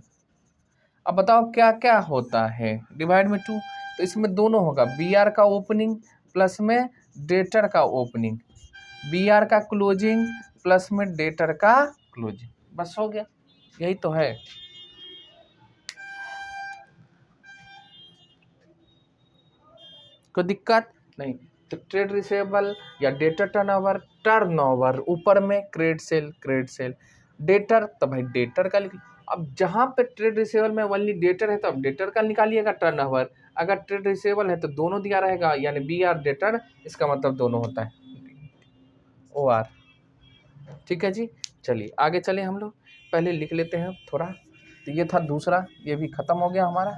अब बताओ क्या क्या होता है, डिवाइड में 2, तो इसमें दोनों होगा, बी आर का ओपनिंग प्लस में डेटर का ओपनिंग, बी आर का क्लोजिंग प्लस में डेटर का क्लोजिंग, बस हो गया, यही तो है। कोई दिक्कत नहीं। तो ट्रेड रिसीवेबल या डेटर टर्नओवर ऊपर में क्रेडिट सेल डेटर, तो भाई डेटर का अब जहां पे ट्रेड रिसीवेबल में ओनली डेटर है तो अब डेटर का निकालिएगा टर्नओवर, अगर ट्रेड रिसीवेबल है तो दोनों दिया रहेगा, यानी बी आर डेटर, इसका मतलब दोनों होता है ओ आर। ठीक है जी, चलिए आगे चले हम लोग, पहले लिख लेते हैं थोड़ा। तो ये था दूसरा, ये भी खत्म हो गया हमारा।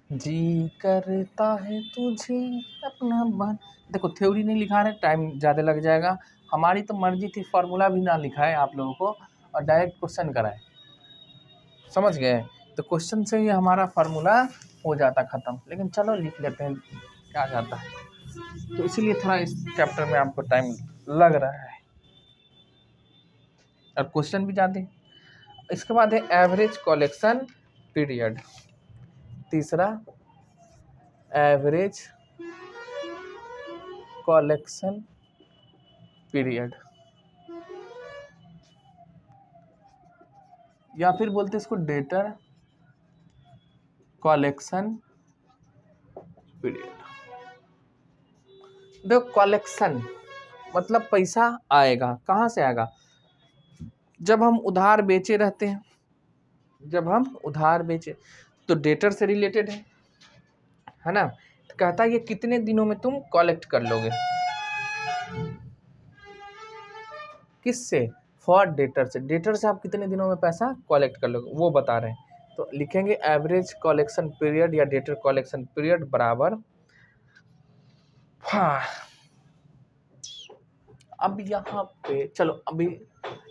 जी करता है तुझे अपना बन, देखो थ्योरी नहीं लिखा है, टाइम ज़्यादा लग जाएगा। हमारी तो मर्जी थी फार्मूला भी ना लिखा है आप लोगों को और डायरेक्ट क्वेश्चन कराए, समझ गए। तो क्वेश्चन से ही हमारा फार्मूला हो जाता ख़त्म, लेकिन चलो लिख लेते हैं, क्या जाता है। तो इसीलिए थोड़ा इस चैप्टर में आपको टाइम लग रहा है और क्वेश्चन भी जाते हैं। इसके बाद है एवरेज कलेक्शन पीरियड, तीसरा एवरेज कलेक्शन पीरियड, या फिर बोलते इसको डेटर कलेक्शन पीरियड। देखो कलेक्शन मतलब पैसा आएगा, कहाँ से आएगा, जब हम उधार बेचे रहते हैं, जब हम उधार बेचे तो डेटर से रिलेटेड है ना। तो कहता है ये कितने दिनों में तुम कलेक्ट कर लोगे, किससे, फॉर डेटर से, डेटर से आप कितने दिनों में पैसा कलेक्ट कर लोगे वो बता रहे हैं। तो लिखेंगे एवरेज कलेक्शन पीरियड या डेटर कलेक्शन पीरियड बराबर, हाँ अब यहाँ पे चलो, अभी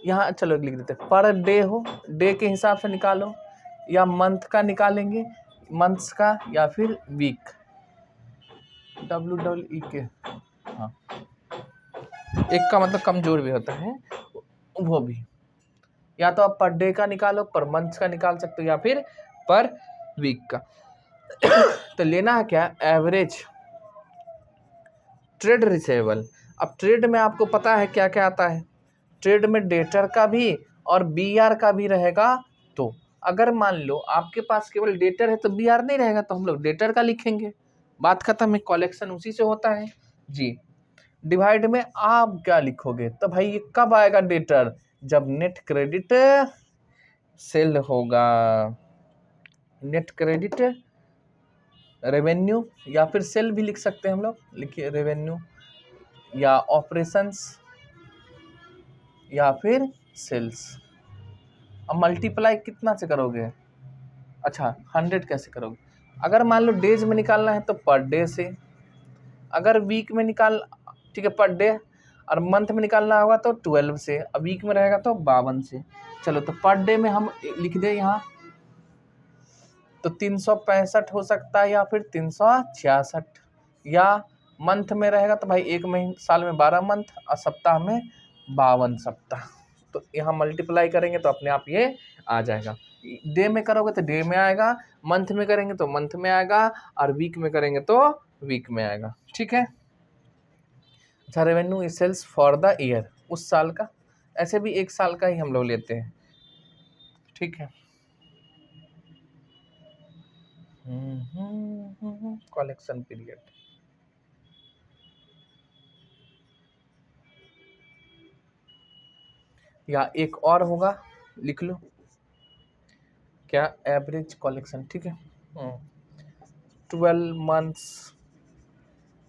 यहाँ चलो लिख देते हैं, पर डे हो, डे के हिसाब से निकालो, या मंथ का निकालेंगे, मंथ्स का, या फिर वीक, WEEK, हाँ एक का मतलब कमजोर भी होता है वो भी, या तो आप पर डे का निकालो, पर मंथ का निकाल सकते हो, या फिर पर वीक का। तो लेना है क्या, एवरेज ट्रेड रिसीवेबल। अब ट्रेड में आपको पता है क्या क्या आता है, ट्रेड में डेटर का भी और बीआर का भी रहेगा। तो अगर मान लो आपके पास केवल डेटर है तो बीआर नहीं रहेगा, तो हम लोग डेटर का लिखेंगे, बात खत्म है, कलेक्शन उसी से होता है जी। डिवाइड में आप क्या लिखोगे, तो भाई ये कब आएगा डेटर, जब नेट क्रेडिट सेल होगा, नेट क्रेडिट रेवेन्यू, या फिर सेल भी लिख सकते हैं हम लोग, लिखिए रेवेन्यू या ऑपरेशंस या फिर सेल्स। अब मल्टीप्लाई कितना से करोगे, अच्छा 100 कैसे करोगे, अगर मान लो डेज में निकालना है तो पर डे से, अगर वीक में निकाल, ठीक है पर डे, और मंथ में निकालना होगा तो 12 से, अब वीक में रहेगा तो 52 से। चलो तो पर डे में हम लिख दे यहाँ, तो 365 हो सकता है या फिर 366, या मंथ में रहेगा तो भाई एक महीने, साल में 12 मंथ और सप्ताह में 52 सप्ताह। तो यहाँ मल्टीप्लाई करेंगे तो अपने आप ये आ जाएगा, डे में करोगे तो डे में आएगा, मंथ में करेंगे तो मंथ में आएगा, और वीक में करेंगे तो वीक में आएगा, ठीक है। अच्छा revenue sales for the year, उस साल का, ऐसे भी एक साल का ही हम लोग लेते हैं, ठीक है। कलेक्शन पीरियड, या एक और होगा, लिख लो क्या, एवरेज कलेक्शन, ठीक है। 12 मंथ्स,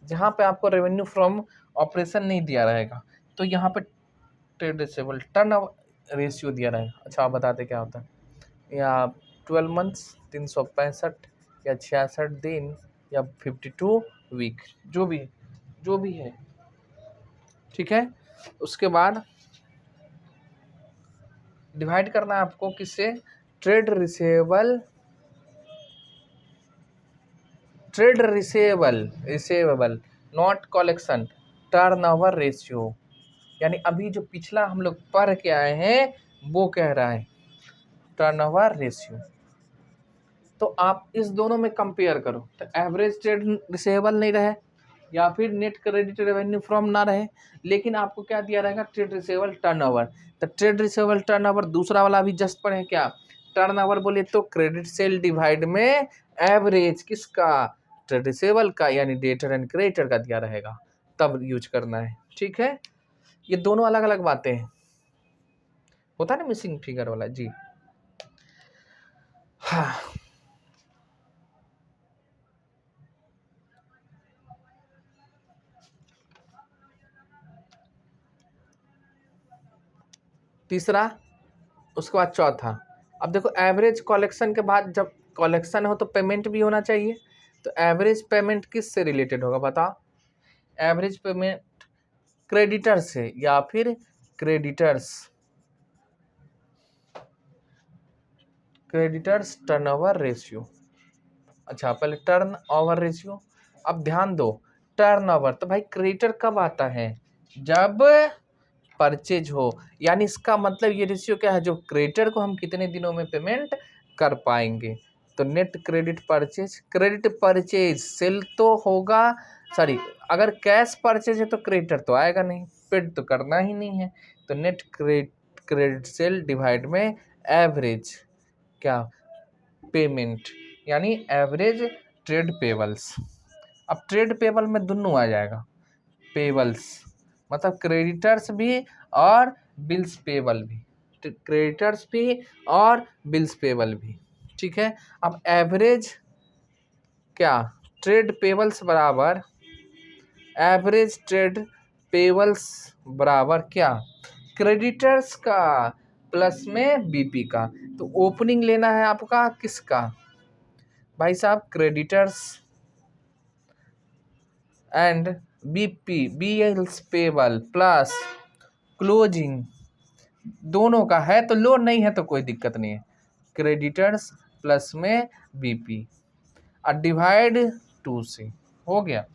जहाँ पे आपको रेवेन्यू फ्रॉम ऑपरेशन नहीं दिया रहेगा तो यहाँ पे ट्रेड रिसेबल टर्न रेशियो दिया रहेगा। अच्छा आप बताते क्या होता है, या 12 मंथ्स 365 या 66 दिन या 52 वीक, जो भी है, ठीक है। उसके बाद डिवाइड करना है आपको किससे, trade receivable not collection turnover ratio, यानी अभी जो पिछला हम लोग पढ़ के आए हैं वो कह रहा है टर्नओवर रेशियो। तो आप इस दोनों में कंपेयर करो, तो एवरेज ट्रेड रिसेवेबल नहीं रहे या फिर नेट क्रेडिट रेवेन्यू फ्रॉम ना रहे, लेकिन आपको क्या दिया रहेगा, ट्रेड रिसेवेबल टर्नओवर। तो ट्रेड रिसेवेबल टर्नओवर दूसरा वाला अभी जस्ट पढ़े क्या, टर्नओवर बोले तो क्रेडिट सेल डिवाइड में एवरेज किसका, ट्रेड रिसेवेबल का, यानी डेटर एंड क्रेडिटर का दिया रहेगा, तब यूज करना है, ठीक है। ये दोनों अलग अलग बातें हैं, होता है ना मिसिंग फिगर वाला जी। हाँ तीसरा, उसके बाद चौथा। अब देखो एवरेज कलेक्शन के बाद जब कलेक्शन हो तो पेमेंट भी होना चाहिए, तो एवरेज पेमेंट किस से रिलेटेड होगा बताओ, एवरेज पेमेंट क्रेडिटर से या फिर क्रेडिटर्स टर्नओवर रेशियो। अच्छा पहले टर्न ओवर रेशियो, अब ध्यान दो, टर्न ओवर तो भाई क्रेडिटर कब आता है, जब परचेज हो, यानी इसका मतलब ये रेशियो क्या है, जो क्रेडिटर को हम कितने दिनों में पेमेंट कर पाएंगे। तो नेट क्रेडिट परचेज सेल तो होगा, सॉरी, अगर कैश परचेज है तो क्रेडिटर तो आएगा नहीं, पेड तो करना ही नहीं है। तो नेट क्रेडिट सेल डिवाइड में एवरेज क्या, पेमेंट, यानी एवरेज ट्रेड पेबल्स। अब ट्रेड पेबल में दोनों आ जाएगा, पेबल्स मतलब क्रेडिटर्स भी और बिल्स पेबल भी, क्रेडिटर्स भी और बिल्स पेबल भी, ठीक है। अब एवरेज क्या, ट्रेड पेबल्स बराबर एवरेज ट्रेड पेबल्स बराबर क्या, क्रेडिटर्स का प्लस में बीपी का। तो ओपनिंग लेना है आपका किसका भाई साहब, creditors and BP bills payable plus closing, दोनों का है तो लोन, नहीं है तो कोई दिक्कत नहीं है, क्रेडिटर्स प्लस में बीपी और डिवाइड 2 से हो गया।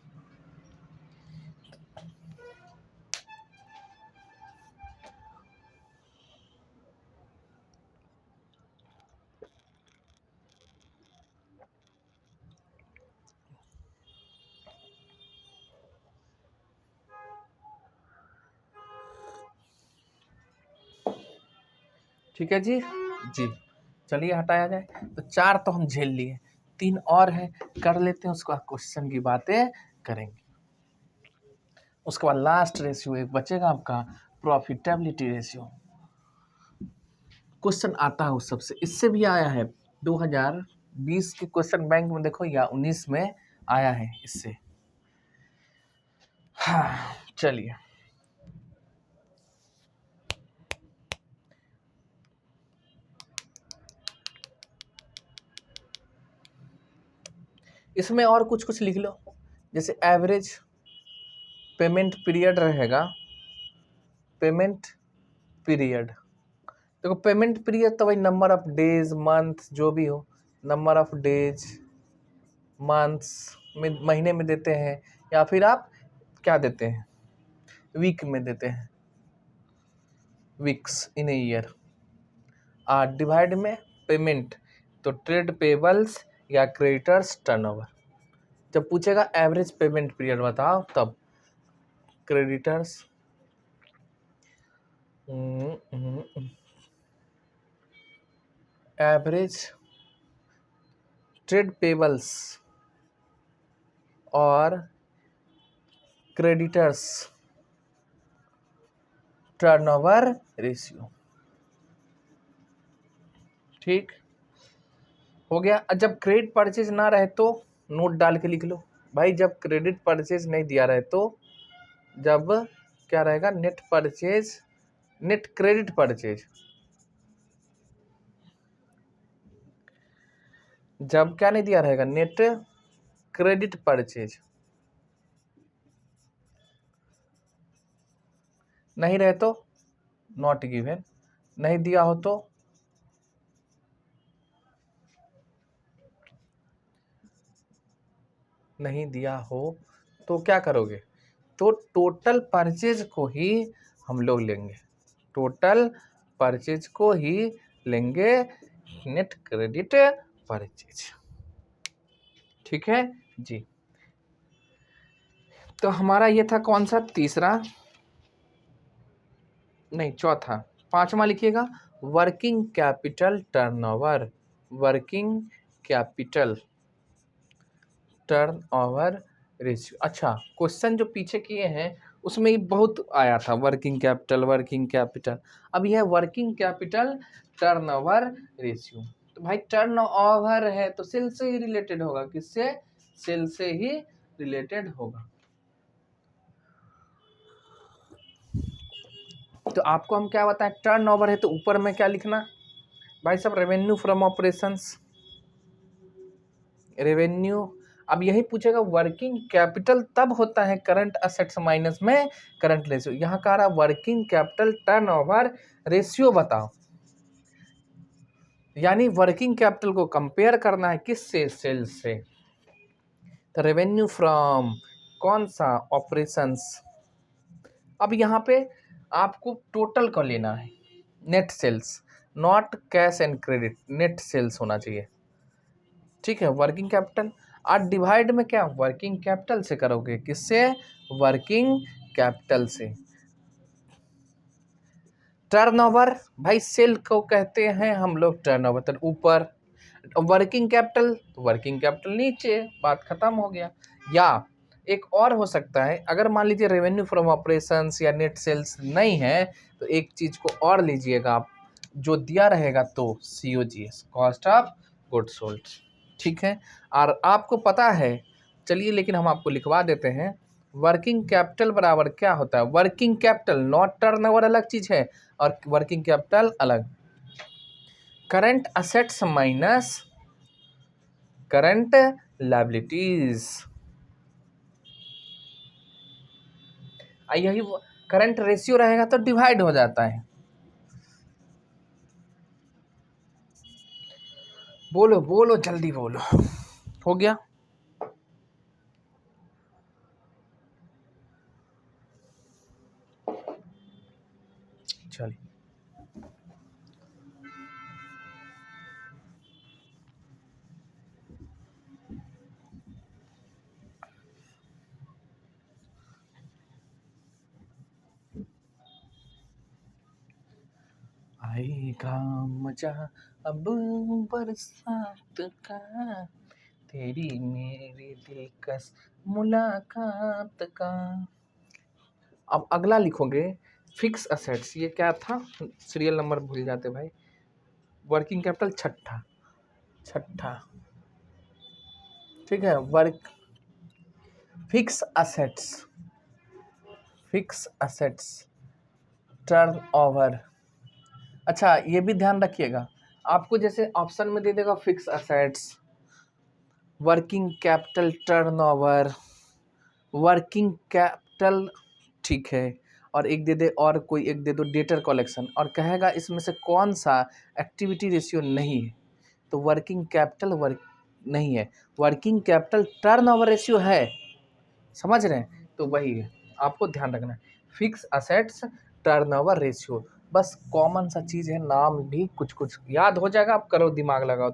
ठीक है जी, जी चलिए हटाया जाए। तो 4 तो हम झेल लिए, 3 और है, कर लेते हैं, उसको क्वेश्चन की बातें करेंगे। उसके बाद लास्ट रेशियो एक बचेगा आपका, प्रॉफिटेबिलिटी रेशियो। क्वेश्चन आता है उस सबसे, इससे भी आया है 2020 के क्वेश्चन बैंक में देखो, या 19 में आया है इससे। हाँ चलिए, इसमें और कुछ कुछ लिख लो, जैसे एवरेज पेमेंट पीरियड रहेगा, पेमेंट पीरियड, देखो पेमेंट पीरियड तो भाई नंबर ऑफ डेज मंथ जो भी हो, नंबर ऑफ डेज मंथ्स में महीने में देते हैं, या फिर आप क्या देते हैं, वीक में देते हैं, weeks in a year. Divide में पेमेंट, तो ट्रेड पेबल्स या क्रेडिटर्स टर्नओवर। जब पूछेगा एवरेज पेमेंट पीरियड बताओ, तब क्रेडिटर्स एवरेज ट्रेड पेबल्स और क्रेडिटर्स टर्नओवर रेशियो, ठीक। हो गया। जब क्रेडिट परचेज ना रहे तो नोट डाल के लिख लो भाई, जब क्रेडिट परचेज नहीं दिया रहे तो जब क्या रहेगा, net purchase, net credit purchase, जब क्या नहीं दिया रहेगा, नेट क्रेडिट परचेज नहीं रहे तो नॉट गिवन, नहीं दिया हो तो नहीं दिया हो तो क्या करोगे, तो टोटल परचेज को ही हम लोग लेंगे, टोटल परचेज को ही लेंगे नेट क्रेडिट परचेज। ठीक है जी। तो हमारा ये था कौन सा, तीसरा नहीं चौथा, पांचवा लिखिएगा, working capital turnover, working capital turnover ratio. अच्छा, क्वेश्चन जो पीछे किए हैं उसमें ही बहुत आया था वर्किंग कैपिटल, वर्किंग कैपिटल। अब यह वर्किंग कैपिटल टर्नओवर रेशियो, तो भाई टर्नओवर है तो सेल से ही रिलेटेड होगा, किससे, सेल से ही रिलेटेड होगा। तो आपको हम क्या बताएं, टर्नओवर है तो ऊपर में क्या लिखना भाई साहब, रेवेन्यू फ्रॉम ऑपरेशंस, रेवेन्यू। अब यही पूछेगा वर्किंग कैपिटल तब होता है करंट असेट्स माइनस में करंट रेशियो, यहाँ कह रहा वर्किंग कैपिटल टर्नओवर रेशियो बताओ, यानी वर्किंग कैपिटल को कंपेयर करना है किससे, सेल्स से। तो रेवेन्यू फ्रॉम कौन सा, ऑपरेशंस। अब यहाँ पे आपको टोटल को लेना है, net sales, not cash and credit, net sales होना चाहिए। ठीक है, वर्किंग कैपिटल और डिवाइड में क्या, वर्किंग कैपिटल से करोगे, किससे, वर्किंग कैपिटल से। टर्नओवर भाई सेल को कहते हैं हम लोग टर्नओवर, तो ऊपर, वर्किंग कैपिटल तो वर्किंग कैपिटल नीचे, बात खत्म हो गया। या एक और हो सकता है, अगर मान लीजिए रेवेन्यू फ्रॉम ऑपरेशंस या नेट सेल्स नहीं है तो एक चीज को और लीजिएगा आप, जो दिया रहेगा तो COGS, cost of goods sold. ठीक है, और आपको पता है, चलिए लेकिन हम आपको लिखवा देते हैं, वर्किंग कैपिटल बराबर क्या होता है, वर्किंग कैपिटल, नॉट टर्नओवर अलग चीज है और वर्किंग कैपिटल अलग, current assets minus current liabilities. यही करंट रेशियो रहेगा तो डिवाइड हो जाता है। बोलो बोलो जल्दी बोलो, हो गया। चलिए, आएगा मजा अब बरसात का, तेरी मेरी दिलकश मुलाकात का। अब अगला लिखोगे फिक्स असेट्स, ये क्या था, सीरियल नंबर भूल जाते भाई, वर्किंग कैपिटल छठा, छठा। ठीक है, work fix assets, fix assets turn over. अच्छा, ये भी ध्यान रखिएगा, आपको जैसे ऑप्शन में दे देगा fix assets, working capital turnover, working capital, ठीक है, और एक दे दे, और कोई एक दे दो डेटर कलेक्शन, और कहेगा इसमें से कौन सा एक्टिविटी रेशियो नहीं है, तो वर्किंग कैपिटल वर्क नहीं है, वर्किंग कैपिटल टर्नओवर रेशियो है, समझ रहे हैं, तो वही है, आपको ध्यान रखना है, फिक्स असेट्स टर्नओवर रेशियो, बस कॉमन सा चीज़ है, नाम भी कुछ कुछ याद हो जाएगा, आप करो दिमाग लगाओ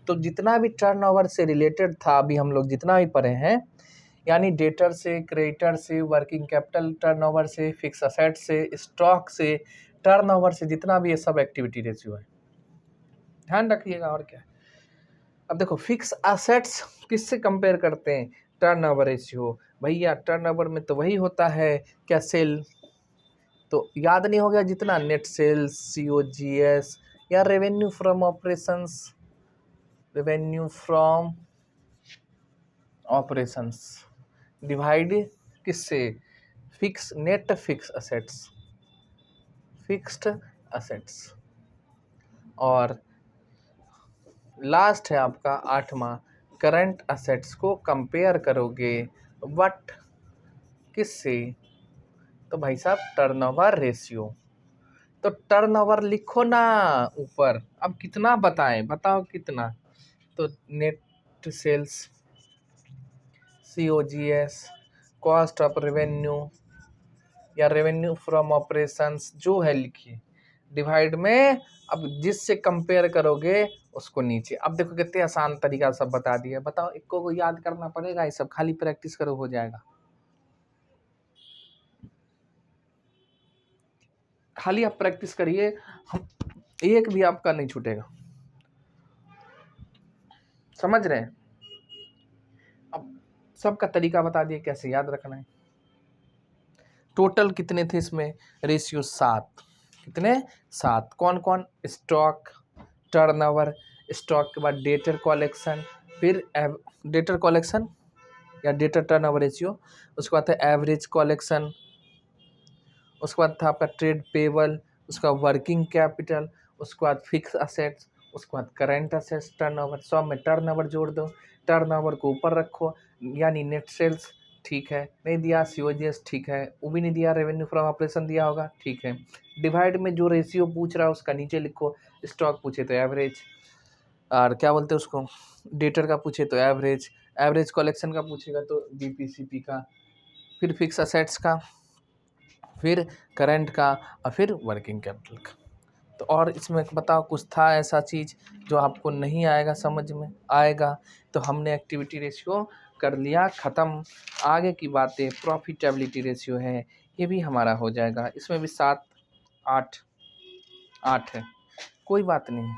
तो जितना भी टर्नओवर से रिलेटेड था अभी हम लोग जितना भी पढ़े हैं, यानी डेटर से, क्रेडिटर से, वर्किंग कैपिटल टर्नओवर से, फिक्स असेट से, स्टॉक से, टर्नओवर से, जितना भी ये सब एक्टिविटी रेशियो है, ध्यान रखिएगा। और क्या, अब देखो फिक्स असेट्स किससे कंपेयर करते हैं, टर्नओवर रेशियो, भैया टर्नओवर में तो वही होता है क्या, सेल, तो याद नहीं हो गया जितना, नेट सेल्स, COGS या revenue from operations, revenue from operations divide किससे, fix net fix assets, fixed assets. और लास्ट है आपका 8वां, करंट असेट्स को कंपेयर करोगे व्हाट किससे, तो भाई साहब टर्नओवर रेशियो। तो टर्नओवर लिखो ना ऊपर, अब कितना बताएं, बताओ कितना, तो net sales, COGS, cost of revenue या रेवेन्यू फ्रॉम ऑपरेशंस जो है लिखिए, डिवाइड में अब जिससे कंपेयर करोगे उसको नीचे। अब देखो कितने आसान तरीका सब बता दिया, बताओ इनको को याद करना पड़ेगा, ये सब खाली प्रैक्टिस करो हो जाएगा, खाली आप प्रैक्टिस करिए, हम एक भी आपका नहीं छूटेगा, समझ रहे हैं। अब सबका तरीका बता दिए कैसे याद रखना है। टोटल कितने थे इसमें, रेशियो 7, कितने 7, कौन कौन, स्टॉक, टर्नओवर, स्टॉक के बाद डेटर कलेक्शन, फिर डेटर कलेक्शन या डेटर टर्नओवर रेशियो, उसके बाद था एवरेज कलेक्शन, उसके बाद था आपका ट्रेड पेबल, उसके बाद वर्किंग कैपिटल, उसके बाद फिक्स असेट्स, उसके बाद करंट असेट्स, टर्नओवर, सब में टर्नओवर जोड़ दो, टर्नओवर को ऊपर रखो, यानी नेट सेल्स, ठीक है, नहीं दिया COGS, ठीक है, वो भी नहीं दिया, रेवेन्यू फ्रॉम ऑपरेशन दिया होगा, ठीक है, डिवाइड में जो रेशियो पूछ रहा है उसका नीचे लिखो, स्टॉक पूछे तो एवरेज, और क्या बोलते हैं उसको, डेटर का पूछे तो एवरेज, एवरेज कलेक्शन का पूछेगा तो DPCP का, फिर फिक्स असेट्स का, फिर करंट का, और फिर वर्किंग कैपिटल का। तो और इसमें बताओ कुछ था ऐसा चीज़ जो आपको नहीं आएगा, समझ में आएगा, तो हमने एक्टिविटी रेशियो कर लिया ख़त्म। आगे की बातें प्रॉफिटेबिलिटी रेशियो है, ये भी हमारा हो जाएगा, इसमें भी 7 8 है, कोई बात नहीं,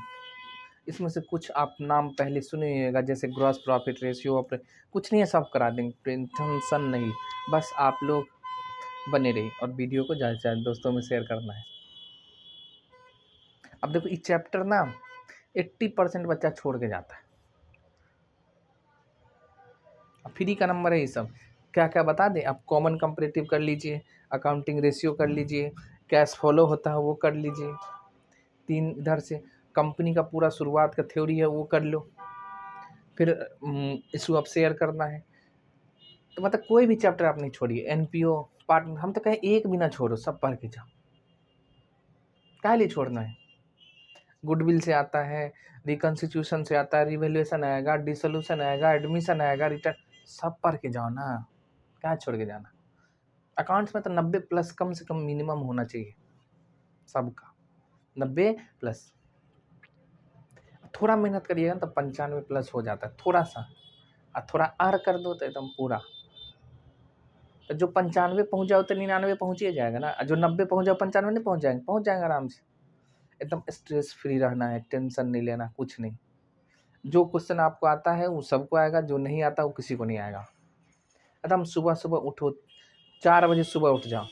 इसमें से कुछ आप नाम पहले सुने होगा, जैसे ग्रॉस प्रॉफिट रेशियो, कुछ नहीं है, सब करा देंगे, टेंशन नहीं, बस आप लोग बने रहिए और वीडियो को ज़्यादा से ज़्यादा दोस्तों में शेयर करना है। अब देखो ये चैप्टर ना 80% बच्चा छोड़ के जाता है, फ्री का नंबर है ये सब, क्या क्या बता दें, आप कॉमन कंपैरेटिव कर लीजिए, अकाउंटिंग रेशियो कर लीजिए, कैश फॉलो होता है वो कर लीजिए, 3 इधर से कंपनी का पूरा शुरुआत का थ्योरी है वो कर लो, फिर इशू अब शेयर करना है, तो मतलब कोई भी चैप्टर आप नहीं छोड़िए, NPO पार्ट, हम तो कहें एक भी ना छोड़ो, सब पढ़ के जाओ, क्या लिए छोड़ना है। गुडविल से आता है, रिकन्स्टिट्यूशन से आता है, रिवैल्यूएशन आएगा, डिसोल्यूशन आएगा, एडमिशन आएगा, रिटर्न, सब पढ़ के जाओ ना, क्या छोड़ के जाना। अकाउंट्स में तो 90+ कम से कम मिनिमम होना चाहिए सबका, 90+, थोड़ा मेहनत करिएगा तो 95+ हो जाता है, थोड़ा सा, और थोड़ा आर कर दो तो एकदम पूरा, तो जो 95 पहुँच जाओ तो 99 पहुँच ही जाएगा ना, जो 90 पहुँच जाओ 95 नहीं पहुँच जाएंगे आराम से, एकदम स्ट्रेस फ्री रहना है, टेंशन नहीं लेना, कुछ नहीं, जो क्वेश्चन आपको आता है वो सबको आएगा, जो नहीं आता वो किसी को नहीं आएगा। एकदम सुबह सुबह उठो, 4 बजे सुबह उठ जाओ,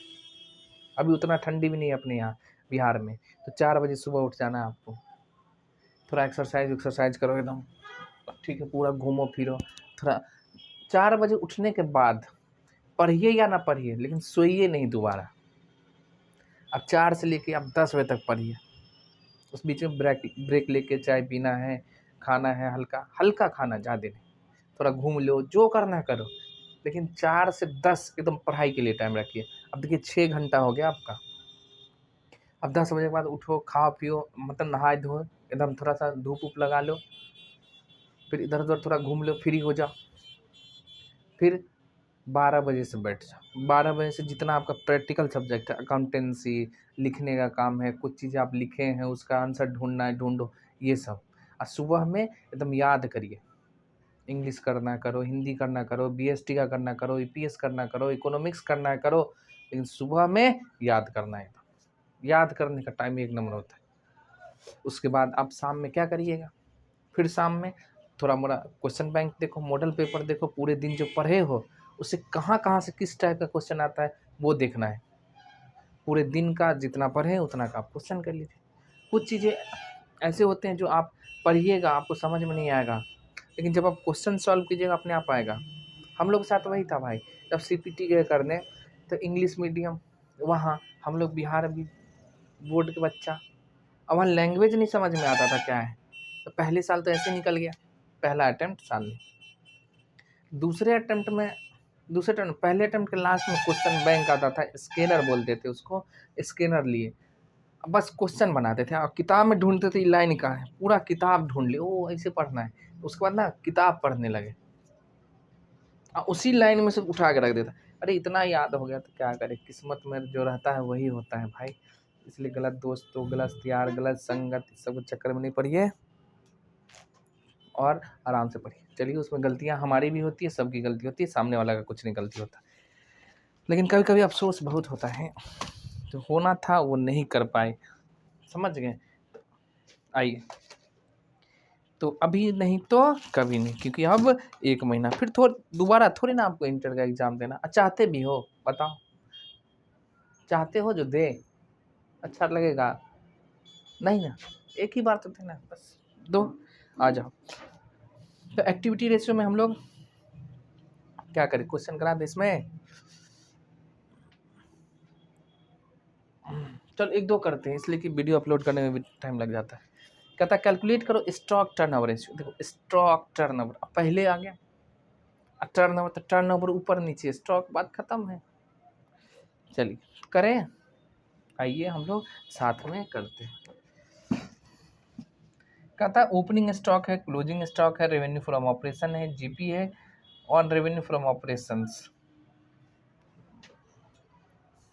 अभी उतना ठंडी भी नहीं है अपने यहाँ बिहार में, तो 4 बजे सुबह उठ जाना है आपको, थोड़ा एक्सरसाइज करो एकदम, ठीक है, पूरा घूमो फिरो थोड़ा, 4 बजे उठने के बाद पढ़िए या ना पढ़िए, लेकिन सोइए नहीं दोबारा, अब 4 से लेके अब 10 बजे तक पढ़िए, उस बीच में ब्रेक लेके चाय पीना है, खाना है, हल्का हल्का खाना, ज़्यादा नहीं, थोड़ा घूम लो, जो करना है करो, लेकिन 4 से 10 एकदम पढ़ाई के लिए टाइम रखिए। अब देखिए 6 घंटा हो गया आपका, अब 10 बजे के बाद उठो, खाओ पियो, मतलब नहाए धो, एकदम थोड़ा सा धूप वूप लगा लो, फिर इधर उधर थोड़ा घूम लो, फ्री हो जाओ, फिर 12 बजे से बैठ जाओ, 12 बजे से जितना आपका प्रैक्टिकल सब्जेक्ट है, अकाउंटेंसी, लिखने का काम है, कुछ चीज़ें आप लिखे हैं उसका आंसर ढूंढना है, ढूंढो, ये सब, और सुबह में एकदम याद करिए, इंग्लिश करना करो, हिंदी करना करो, BST का करना करो, EPS करना करो, इकोनॉमिक्स करना है करो, लेकिन सुबह में याद करना है, याद करने का टाइम 1 नंबर होता है। उसके बाद आप शाम में क्या करिएगा, फिर शाम में थोड़ा मोड़ा क्वेश्चन बैंक देखो, मॉडल पेपर देखो, पूरे दिन जो पढ़े हो उससे कहाँ कहाँ से किस टाइप का क्वेश्चन आता है वो देखना है, पूरे दिन का जितना पढ़े उतना का आप क्वेश्चन कर लीजिए। कुछ चीज़ें ऐसे होते हैं जो आप पढ़िएगा, आपको समझ में नहीं आएगा, लेकिन जब आप क्वेश्चन सॉल्व कीजिएगा अपने आप आएगा। हम लोग के साथ वही था भाई, जब सीपीटी गए करने तो इंग्लिश मीडियम, वहाँ हम लोग बिहार भी बोर्ड के बच्चा, अब वहाँ लैंग्वेज नहीं समझ में आता था क्या है, तो पहले साल तो ऐसे निकल गया, पहला अटेम्प्ट साल में। पहले अटेम्प्ट के लास्ट में क्वेश्चन बैंक आता था, स्कैनर बोलते थे उसको, स्कैनर लिए बस क्वेश्चन बनाते थे और किताब में ढूंढते थे लाइन का है, पूरा किताब ढूंढ ली, ओ ऐसे पढ़ना है, तो उसके बाद ना किताब पढ़ने लगे और उसी लाइन में से उठा के रख देता। अरे इतना याद हो गया तो क्या करे, किस्मत में जो रहता है वही होता है भाई। इसलिए गलत दोस्तों, गलत यार, गलत संगत, सब चक्कर में नहीं पड़िए और आराम से पढ़िए। चलिए, उसमें गलतियाँ हमारी भी होती है, सबकी गलती होती है, सामने वाला का कुछ नहीं गलती होता, लेकिन कभी कभी अफसोस बहुत होता है, जो होना था वो नहीं कर पाए, समझ गए। आइए, तो अभी नहीं तो कभी नहीं, क्योंकि अब 1 महीना फिर दोबारा थोड़ी ना आपको इंटर का एग्ज़ाम देना। चाहते भी हो, बताओ, चाहते हो जो दे, अच्छा लगेगा नहीं ना, एक ही बार तो देना, बस दो, आ जाओ। तो एक्टिविटी रेशियो में हम लोग क्या करें, क्वेश्चन करा दे इसमें, चल 1-2 करते हैं, इसलिए कि वीडियो अपलोड करने में भी टाइम लग जाता है। कहता है कैलकुलेट करो स्टॉक टर्नओवर रेशियो। देखो स्टॉक टर्नओवर पहले आ गया, टर्नओवर तो टर्नओवर ऊपर नीचे, स्टॉक बात खत्म है। चलिए करें, आइए हम लोग साथ में करते हैं। कहता है ओपनिंग स्टॉक है, क्लोजिंग स्टॉक है, रेवेन्यू फ्रॉम ऑपरेशन है, जीपी है और रेवेन्यू फ्रॉम ऑपरेशंस।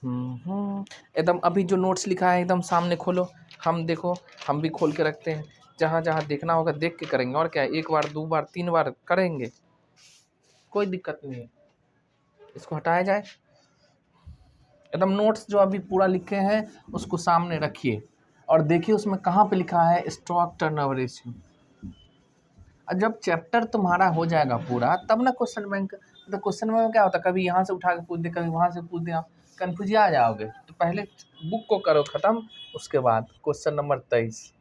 एकदम अभी जो नोट्स लिखा है एकदम सामने खोलो, हम देखो, हम भी खोल के रखते हैं, जहाँ जहाँ देखना होगा देख के करेंगे, और क्या है, 1 बार 2 बार 3 बार करेंगे, कोई दिक्कत नहीं है। इसको हटाया जाए, एकदम नोट्स जो अभी पूरा लिखे हैं उसको सामने रखिए और देखिए उसमें कहाँ पे लिखा है स्टॉक टर्नओवर रेशियो। और जब चैप्टर तुम्हारा हो जाएगा पूरा तब ना क्वेश्चन बैंक, तो क्वेश्चन बैंक में क्या होता है, कभी यहाँ से उठा के पूछ दे, कभी वहाँ से पूछ दे, कन्फ्यूज आ जाओगे। तो पहले बुक को करो ख़त्म, उसके बाद क्वेश्चन नंबर 23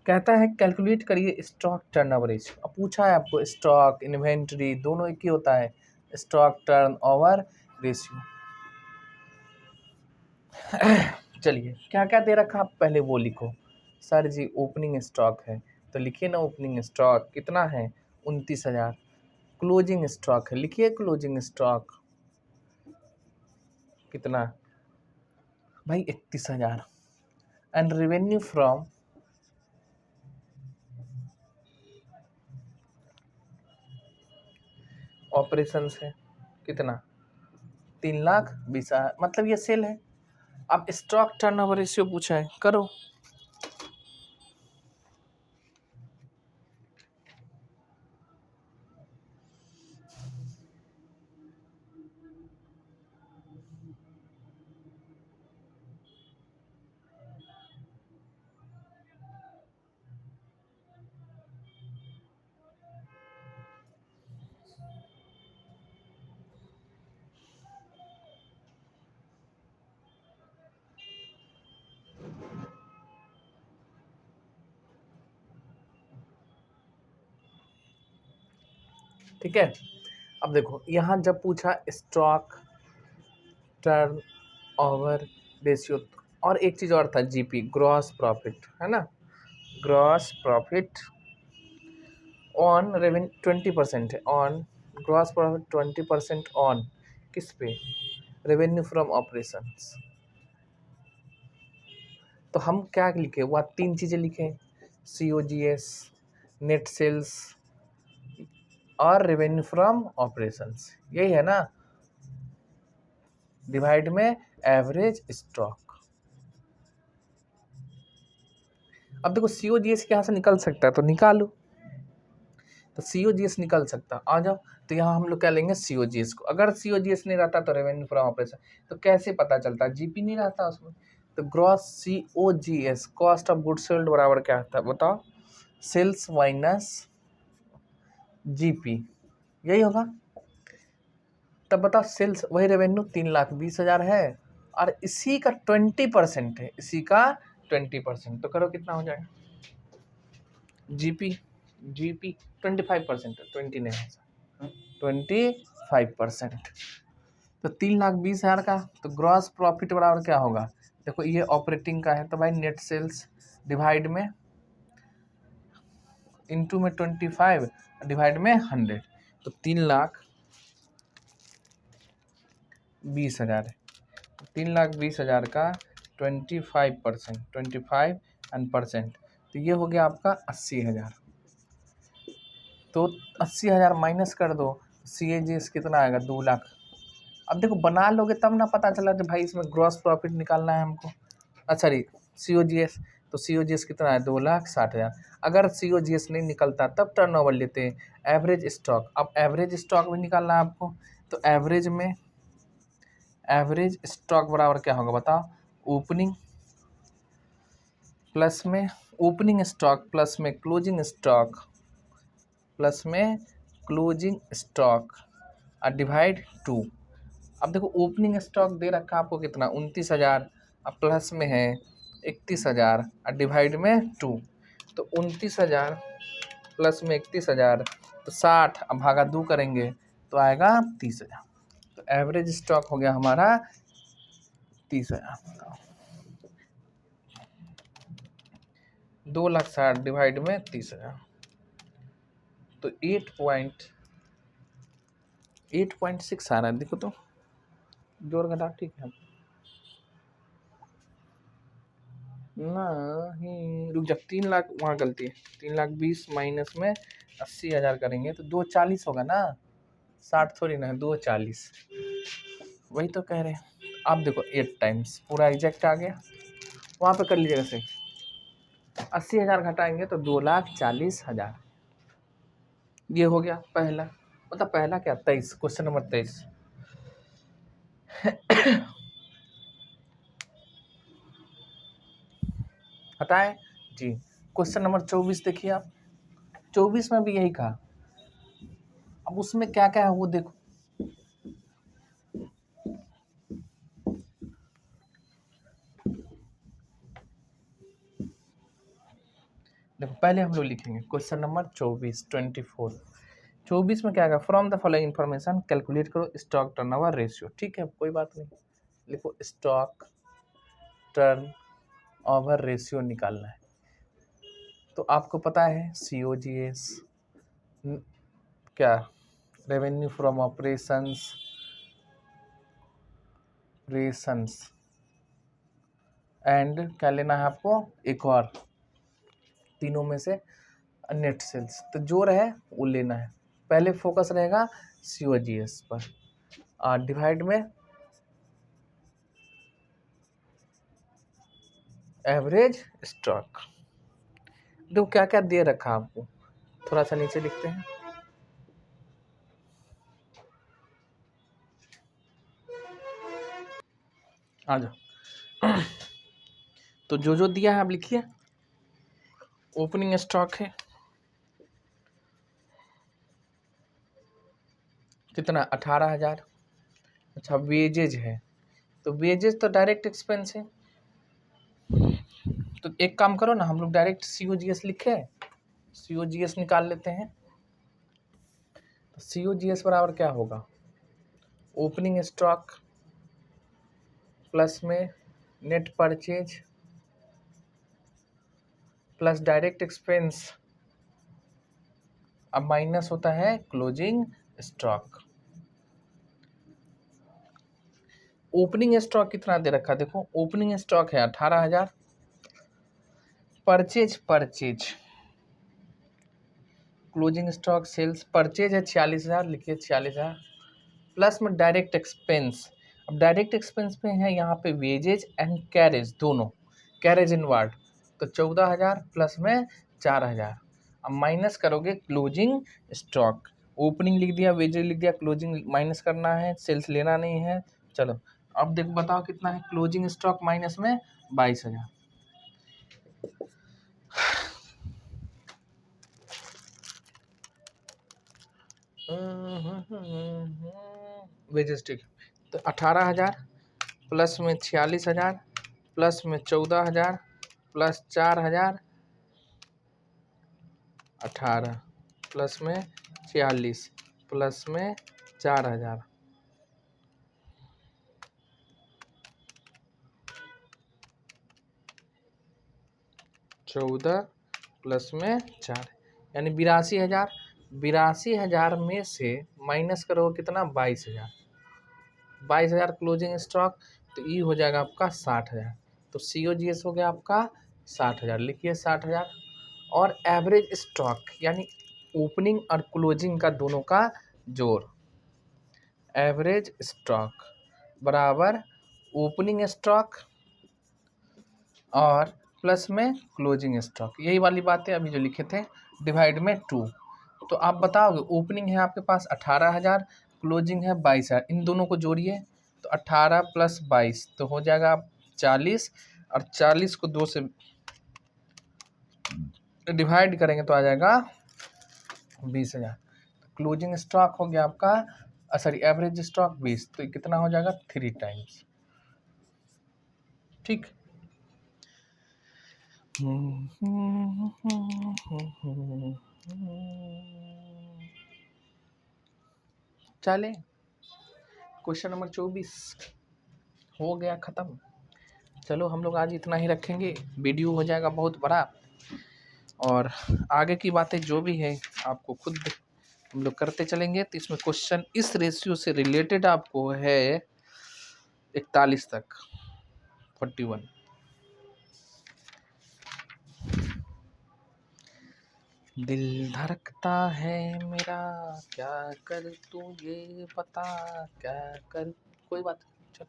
कहता है कैलकुलेट करिए स्टॉक टर्नओवर रेशियो। अब पूछा है आपको, स्टॉक इन्वेंट्री दोनों एक ही होता है, स्टॉक टर्नओवर रेशियो। चलिए क्या क्या दे रखा, आप पहले वो लिखो। सर जी ओपनिंग स्टॉक है, तो लिखिए ना ओपनिंग स्टॉक कितना है, 29,000। क्लोजिंग स्टॉक है, लिखिए क्लोजिंग स्टॉक कितना भाई, 31,000। एंड रेवेन्यू फ्रॉम ऑपरेशंस है कितना, 3,20,000, मतलब ये सेल है। अब स्टॉक टर्नओवर रेशियो पूछा है, करो। ठीक है, अब देखो यहाँ जब पूछा स्टॉक टर्न ओवर रेशियो, और एक चीज़ और था, जीपी ग्रॉस प्रॉफिट, है ना, ग्रॉस प्रॉफिट ऑन रेवेन्यू 20% है, ऑन ग्रॉस प्रॉफिट 20% ऑन किस पे, रेवेन्यू फ्रॉम ऑपरेशंस। तो हम क्या लिखे, वह 3 चीज़ें लिखे, COGS, नेट सेल्स और रेवेन्यू फ्रॉम ऑपरेशंस, यही है ना, डिवाइड में एवरेज स्टॉक। अब देखो COGS यहाँ से निकल सकता है तो निकालो, तो COGS निकल सकता, आ जाओ। तो यहाँ हम लोग क्या लेंगे COGS को, अगर COGS नहीं रहता तो रेवेन्यू फ्रॉम ऑपरेशन, तो कैसे पता चलता, जीपी नहीं रहता उसमें, तो gross COGS cost of goods sold बराबर क्या होता है बताओ, सेल्स माइनस जीपी, यही होगा। तब बताओ सेल्स वही रेवेन्यू 3,20,000 है और इसी का 20% है, इसी का 20%, तो करो कितना हो जाएगा, जीपी जीपी 25%, 20 नहीं है, 25%। तो 3,20,000 का, तो ग्रॉस प्रॉफिट बराबर क्या होगा? देखो ये ऑपरेटिंग का है, तो भाई नेट सेल्स डिवाइड में इंटू में 25 डिवाइड में 100, तो 3,20,000 है। 3,20,000 का 25%, 25% तो ये हो गया आपका 80,000। तो 80,000 माइनस कर दो, CAGS कितना आएगा? 2 लाख। अब देखो बना लोगे तब ना पता चला कि भाई इसमें ग्रॉस प्रॉफिट निकालना है हमको। अच्छा सॉरी, COGS, तो COGS कितना है? 2,60,000। अगर COGS नहीं निकलता तब टर्नओवर लेते हैं। एवरेज स्टॉक, अब एवरेज स्टॉक भी निकालना है आपको, तो एवरेज स्टॉक बराबर क्या होगा बताओ? ओपनिंग प्लस में ओपनिंग स्टॉक प्लस में क्लोजिंग स्टॉक और डिवाइड 2। अब देखो ओपनिंग स्टॉक दे रखा है आपको कितना? 29,000, अब प्लस में है 31,000 और डिवाइड में 2, तो 29,000 प्लस में 31,000 तो 60, अब भागा 2 करेंगे तो आएगा 30,000। तो एवरेज स्टॉक हो गया हमारा 30,000। 2,60,000 डिवाइड में 30,000, तो 8.6 आ रहा है। देखो तो जोड़ घटा ठीक है। नहीं रुक जा, 3,00,000 वहाँ गलती है। 3,20,000 माइनस में 80,000 करेंगे तो 240 होगा ना, 60 थोड़ी ना है, 240। वही तो कह रहे हैं। आप देखो 8 टाइम्स पूरा एग्जैक्ट आ गया। वहाँ पे कर लीजिएगा सही। 80,000 घटाएंगे तो 2,40,000। ये हो गया पहला, मतलब पहला क्या? 23, क्वेश्चन नंबर 23। हटाए जी। क्वेश्चन नंबर 24 देखिए आप। 24 में भी यही कहा। अब उसमें क्या क्या है वो देखो। देखो पहले हम लोग लिखेंगे क्वेश्चन नंबर 24 में क्या है? From the following information calculate करो स्टॉक टर्नओवर रेशियो। ठीक है, कोई बात नहीं, लिखो स्टॉक टर्न ओवर रेशियो निकालना है। तो आपको पता है COGS क्या? रेवेन्यू फ्रॉम ऑपरेशंस एंड क्या लेना है आपको? एक और तीनों में से नेट सेल्स, तो जो रहे वो लेना है। पहले फोकस रहेगा COGS पर और डिवाइड में एवरेज स्टॉक। देखो क्या क्या दे रखा आपको, थोड़ा सा नीचे लिखते हैं। आ जाओ। तो जो जो दिया है आप लिखिए। ओपनिंग स्टॉक है कितना? 18,000। अच्छा वेजेज है, तो वेजेज तो डायरेक्ट एक्सपेंस है, तो एक काम करो ना, हम लोग डायरेक्ट COGS लिखे, COGS निकाल लेते हैं। तो COGS बराबर क्या होगा? ओपनिंग स्टॉक प्लस में net purchase plus direct expense, अब माइनस होता है क्लोजिंग स्टॉक। ओपनिंग स्टॉक कितना दे रखा? देखो ओपनिंग स्टॉक है 18,000, purchase closing stock sales purchase है 46,000, लिखिए 46,000 प्लस में डायरेक्ट एक्सपेंस। अब डायरेक्ट एक्सपेंस में है यहाँ पे वेजेज एंड कैरेज, दोनों कैरेज इनवर्ड, तो 14,000 प्लस में 4,000। अब माइनस करोगे क्लोजिंग स्टॉक। ओपनिंग लिख दिया, वेजेज लिख दिया, क्लोजिंग माइनस करना है, सेल्स लेना नहीं है। चलो अब देखो बताओ कितना है क्लोजिंग स्टॉक माइनस में 22,000। वेजेस ठीक, तो 18,000 प्लस में 46,000 प्लस में 14,000 प्लस 4,000 18 प्लस में 46 प्लस में 4000 14 प्लस में 4 यानी 82,000। 82,000 में से माइनस करो कितना 22,000। 22,000 क्लोजिंग स्टॉक, तो ये हो जाएगा आपका 60,000। तो COGS हो गया आपका 60,000, लिखिए 60,000। और एवरेज स्टॉक यानी ओपनिंग और क्लोजिंग का दोनों का जोड़, एवरेज स्टॉक बराबर ओपनिंग स्टॉक और प्लस में क्लोजिंग स्टॉक, यही वाली बातें अभी जो लिखे थे, डिवाइड में 2। तो आप बताओगे ओपनिंग है आपके पास 18,000, क्लोजिंग है 22,000, इन दोनों को जोड़िए तो 18 प्लस 22 तो हो जाएगा 40, और 40 को 2 से डिवाइड करेंगे तो आ जाएगा 20,000। क्लोजिंग स्टॉक हो गया आपका, सॉरी एवरेज स्टॉक 20, तो कितना हो जाएगा 3 टाइम्स। ठीक। चले क्वेश्चन नंबर 24 हो गया ख़त्म। चलो हम लोग आज इतना ही रखेंगे, वीडियो हो जाएगा बहुत बड़ा, और आगे की बातें जो भी है आपको खुद हम लोग करते चलेंगे। तो इसमें क्वेश्चन इस रेशियो से रिलेटेड आपको है 41 तक, 41। दिल धड़कता है मेरा, क्या कर तू ये बता, क्या कर, कोई बात नहीं।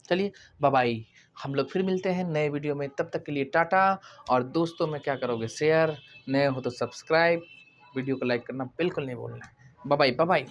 चलिए बाय बाय, हम लोग फिर मिलते हैं नए वीडियो में, तब तक के लिए टाटा। और दोस्तों में क्या करोगे, शेयर, नए हो तो सब्सक्राइब, वीडियो को लाइक करना बिल्कुल नहीं भूलना। Bye bye bye bye.